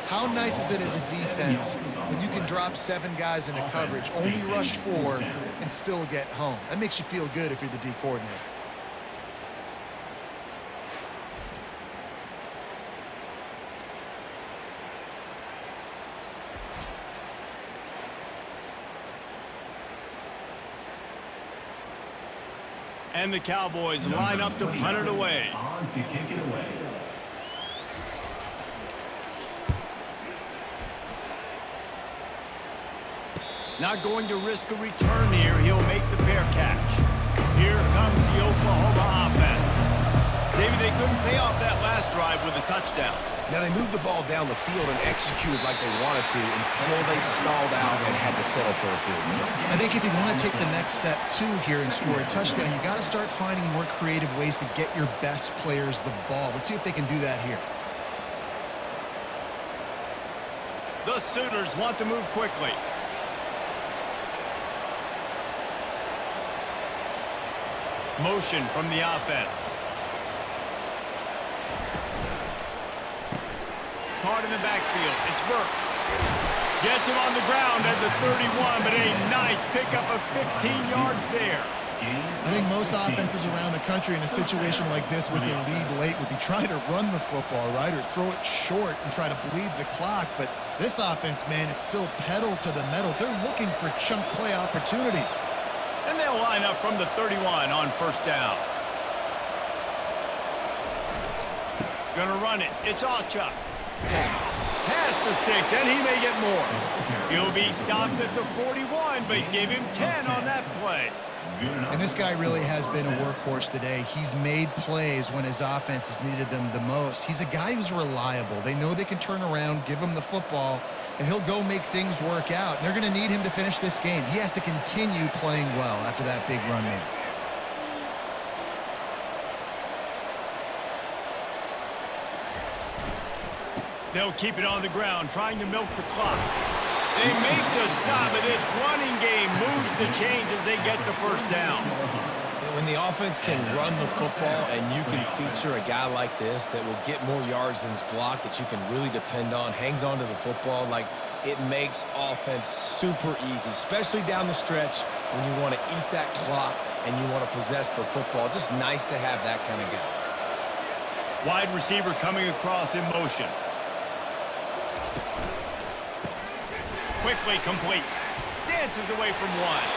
How nice is it as a defense when you can drop 7 guys into coverage, only rush 4, and still get home? That makes you feel good if you're the D coordinator. And the Cowboys line up to punt it away. On to kick it away. Not going to risk a return here. He'll make the fair catch. Here comes the Oklahoma offense. Maybe they couldn't pay off that last drive with a touchdown. Now they moved the ball down the field and executed like they wanted to until they stalled out and had to settle for a field goal. I think if you want to take the next step, too, here and score a touchdown, you got to start finding more creative ways to get your best players the ball. Let's see if they can do that here. The Sooners want to move quickly. Motion from the offense. Caught in the backfield. It's Burks. Gets him on the ground at the 31, but a nice pickup of 15 yards there. I think most offenses around the country in a situation like this with the lead late would be trying to run the football, right, or throw it short and try to bleed the clock. But this offense, man, it's still pedal to the metal. They're looking for chunk play opportunities. And they'll line up from the 31 on first down. Gonna run it. It's Allchuck. Past the sticks, and he may get more. He'll be stopped at the 41, but give him 10 on that play. And this guy really has been a workhorse today. He's made plays when his offense has needed them the most. He's a guy who's reliable. They know they can turn around, give him the football, and he'll go make things work out. And they're going to need him to finish this game. He has to continue playing well after that big run there. They'll keep it on the ground, trying to milk the clock. They make the stop, and this running game moves the chains as they get the first down. When the offense can run the football and you can feature a guy like this that will get more yards than his block, that you can really depend on, hangs on to the football, like it makes offense super easy, especially down the stretch when you want to eat that clock and you want to possess the football. Just nice to have that kind of guy. Wide receiver coming across in motion. Quickly complete. Dances away from one.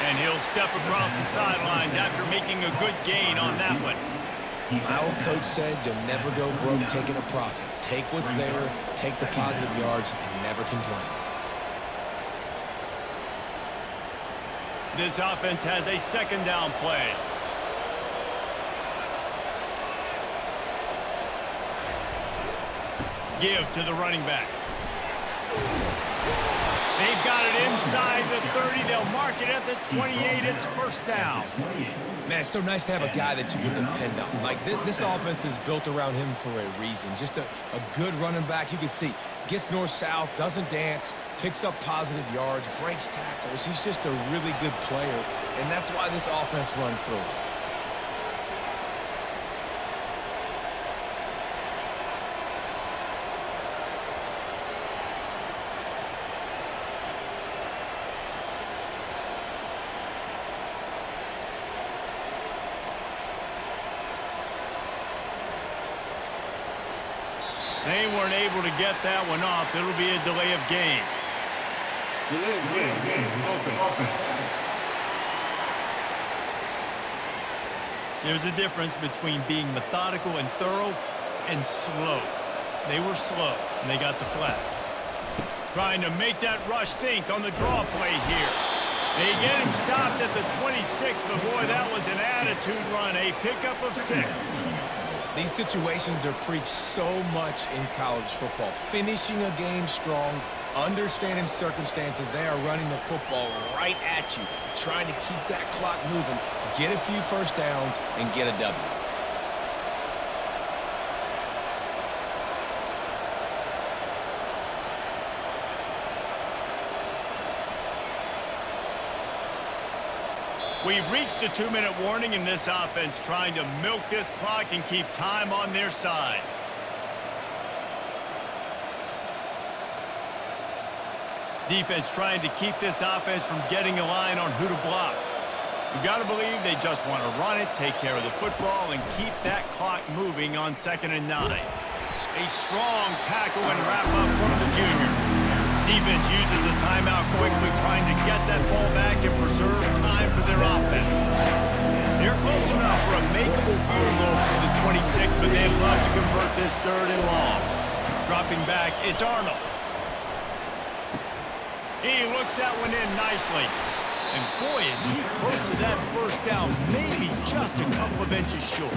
And he'll step across the sidelines after making a good gain on that one. My old coach said you'll never go broke taking a profit. Take what's there, take the positive yards, and never complain. This offense has a second down play. Give to the running back. They've got it inside the 30. They'll mark it at the 28. It's first down. Man, it's so nice to have a guy that you can depend on. Like, this offense is built around him for a reason. Just a good running back. You can see, gets north-south, doesn't dance, picks up positive yards, breaks tackles. He's just a really good player, and that's why this offense runs through him. They weren't able to get that one off. It'll be a delay of game. Delay of game. Offense. There's a difference between being methodical and thorough and slow. They were slow, and they got the flag. Trying to make that rush think on the draw play here. They get him stopped at the 26, but boy, that was an attitude run. A pickup of 6. These situations are preached so much in college football. Finishing a game strong, understanding circumstances. They are running the football right at you, trying to keep that clock moving, get a few first downs, and get a W. We've reached the 2-minute warning in this offense, trying to milk this clock and keep time on their side. Defense trying to keep this offense from getting a line on who to block. You got to believe they just want to run it, take care of the football, and keep that clock moving on 2nd and 9. A strong tackle and wrap-up from the junior. Defense uses a timeout quickly, trying to get that ball back and preserve time for their offense. They're close enough for a makeable field goal from the 26, but they'd love to convert this 3rd and long. Dropping back, it's Arnold. He looks that one in nicely. And boy, is he close to that first down, maybe just a couple of inches short.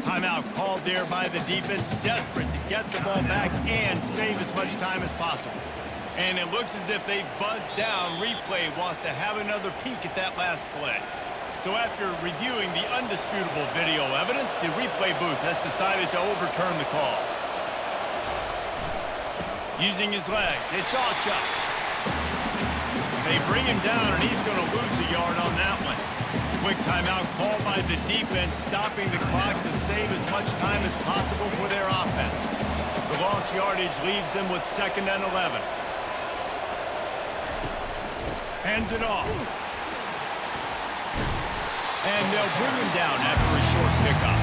Timeout called there by the defense, desperate to get the ball back and save as much time as possible. And it looks as if they've buzzed down. Replay wants to have another peek at that last play. So after reviewing the undisputable video evidence, the replay booth has decided to overturn the call. Using his legs, it's Ocha. They bring him down, and he's going to lose a yard on that one. Quick timeout called by the defense, stopping the clock to save as much time as possible for their offense. The lost yardage leaves them with 2nd and 11. Hands it off. And they'll bring him down after a short pickup.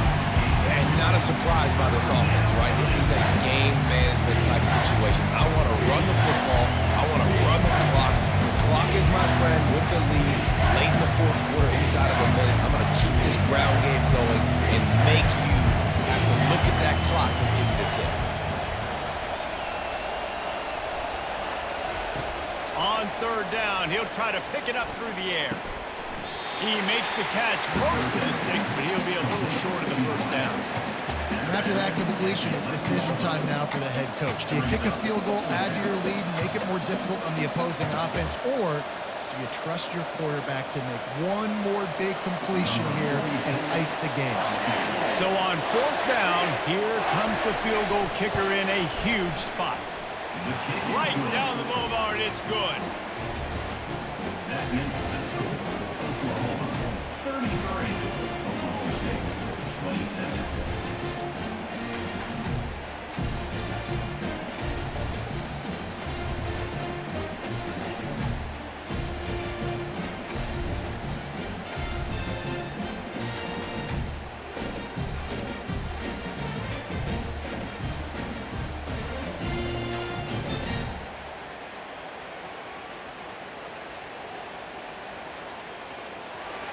And not a surprise by this offense, right? This is a game management type situation. I want to run the football. I want to run the clock. The clock is my friend with the lead. Late in the 4th quarter, inside of a minute, I'm going to keep this ground game going and make you have to look at that clock continue to tick. On 3rd down, he'll try to pick it up through the air. He makes the catch close to the sticks, but he'll be a little short of the first down. And after that completion, it's decision time now for the head coach. Do you kick a field goal, add to your lead, and make it more difficult on the opposing offense, or do you trust your quarterback to make one more big completion here and ice the game? So on 4th down, here comes the field goal kicker in a huge spot. Right down the boulevard, it's good. That makes the score Oklahoma 33, Oklahoma State 27.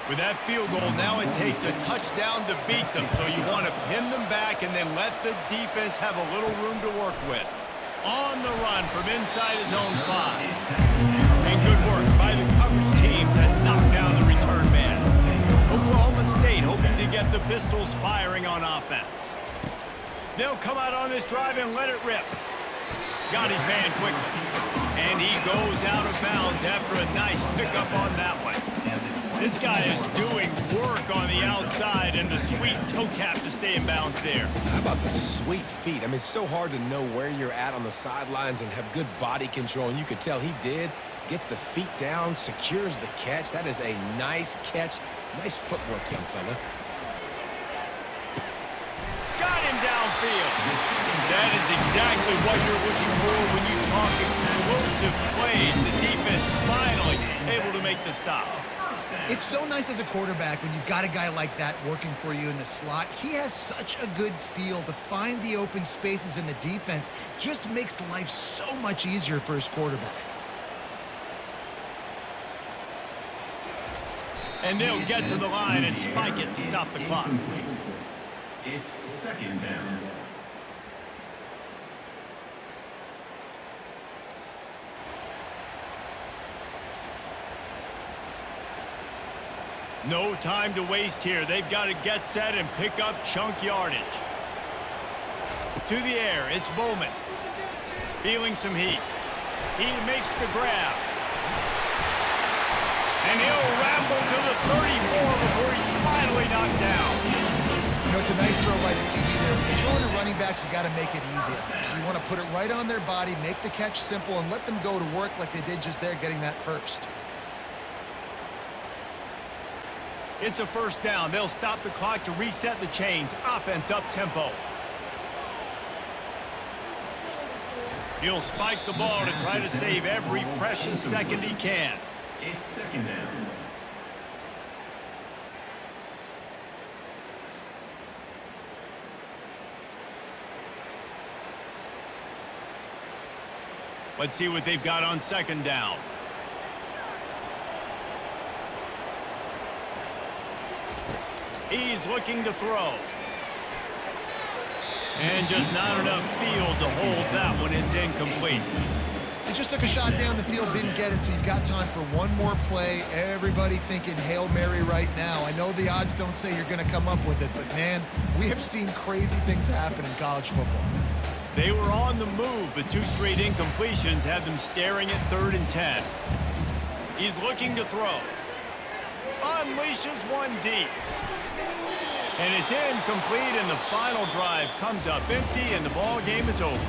With that field goal, now it takes a touchdown to beat them, so you want to pin them back and then let the defense have a little room to work with. On the run from inside his own 5. And good work by the coverage team to knock down the return man. Oklahoma State hoping to get the Pistols firing on offense. They'll come out on this drive and let it rip. Got his man quickly. And he goes out of bounds after a nice pickup on that one. This guy is doing work on the outside, and the sweet toe tap to stay in bounds there. How about the sweet feet? I mean, it's so hard to know where you're at on the sidelines and have good body control, and you could tell he did. Gets the feet down, secures the catch. That is a nice catch. Nice footwork, young fella. Got him downfield. That is exactly what you're looking for when you talk explosive plays. The defense finally able to make the stop. It's so nice as a quarterback when you've got a guy like that working for you in the slot. He has such a good feel to find the open spaces in the defense. Just makes life so much easier for his quarterback. And they'll get to the line and spike it to stop the clock. It's 2nd down. No time to waste here. They've got to get set and pick up chunk yardage. To the air, it's Bowman. Feeling some heat. He makes the grab. And he'll ramble to the 34 before he's finally knocked down. You know, it's a nice throw by the QB there. When you're throwing to running backs, you got to make it easy. So you want to put it right on their body, make the catch simple, and let them go to work like they did just there, getting that first. It's a first down. They'll stop the clock to reset the chains. Offense up tempo. He'll spike the ball to try to save every precious second he can. It's second down. Let's see what they've got on second down. He's looking to throw. And just not enough field to hold that one. It's incomplete. He just took a shot down the field, didn't get it, so you've got time for one more play. Everybody thinking Hail Mary right now. I know the odds don't say you're going to come up with it, but, man, we have seen crazy things happen in college football. They were on the move, but two straight incompletions had them staring at 3rd and 10. He's looking to throw. Unleashes one deep. And it's incomplete, and the final drive comes up empty, and the ball game is over.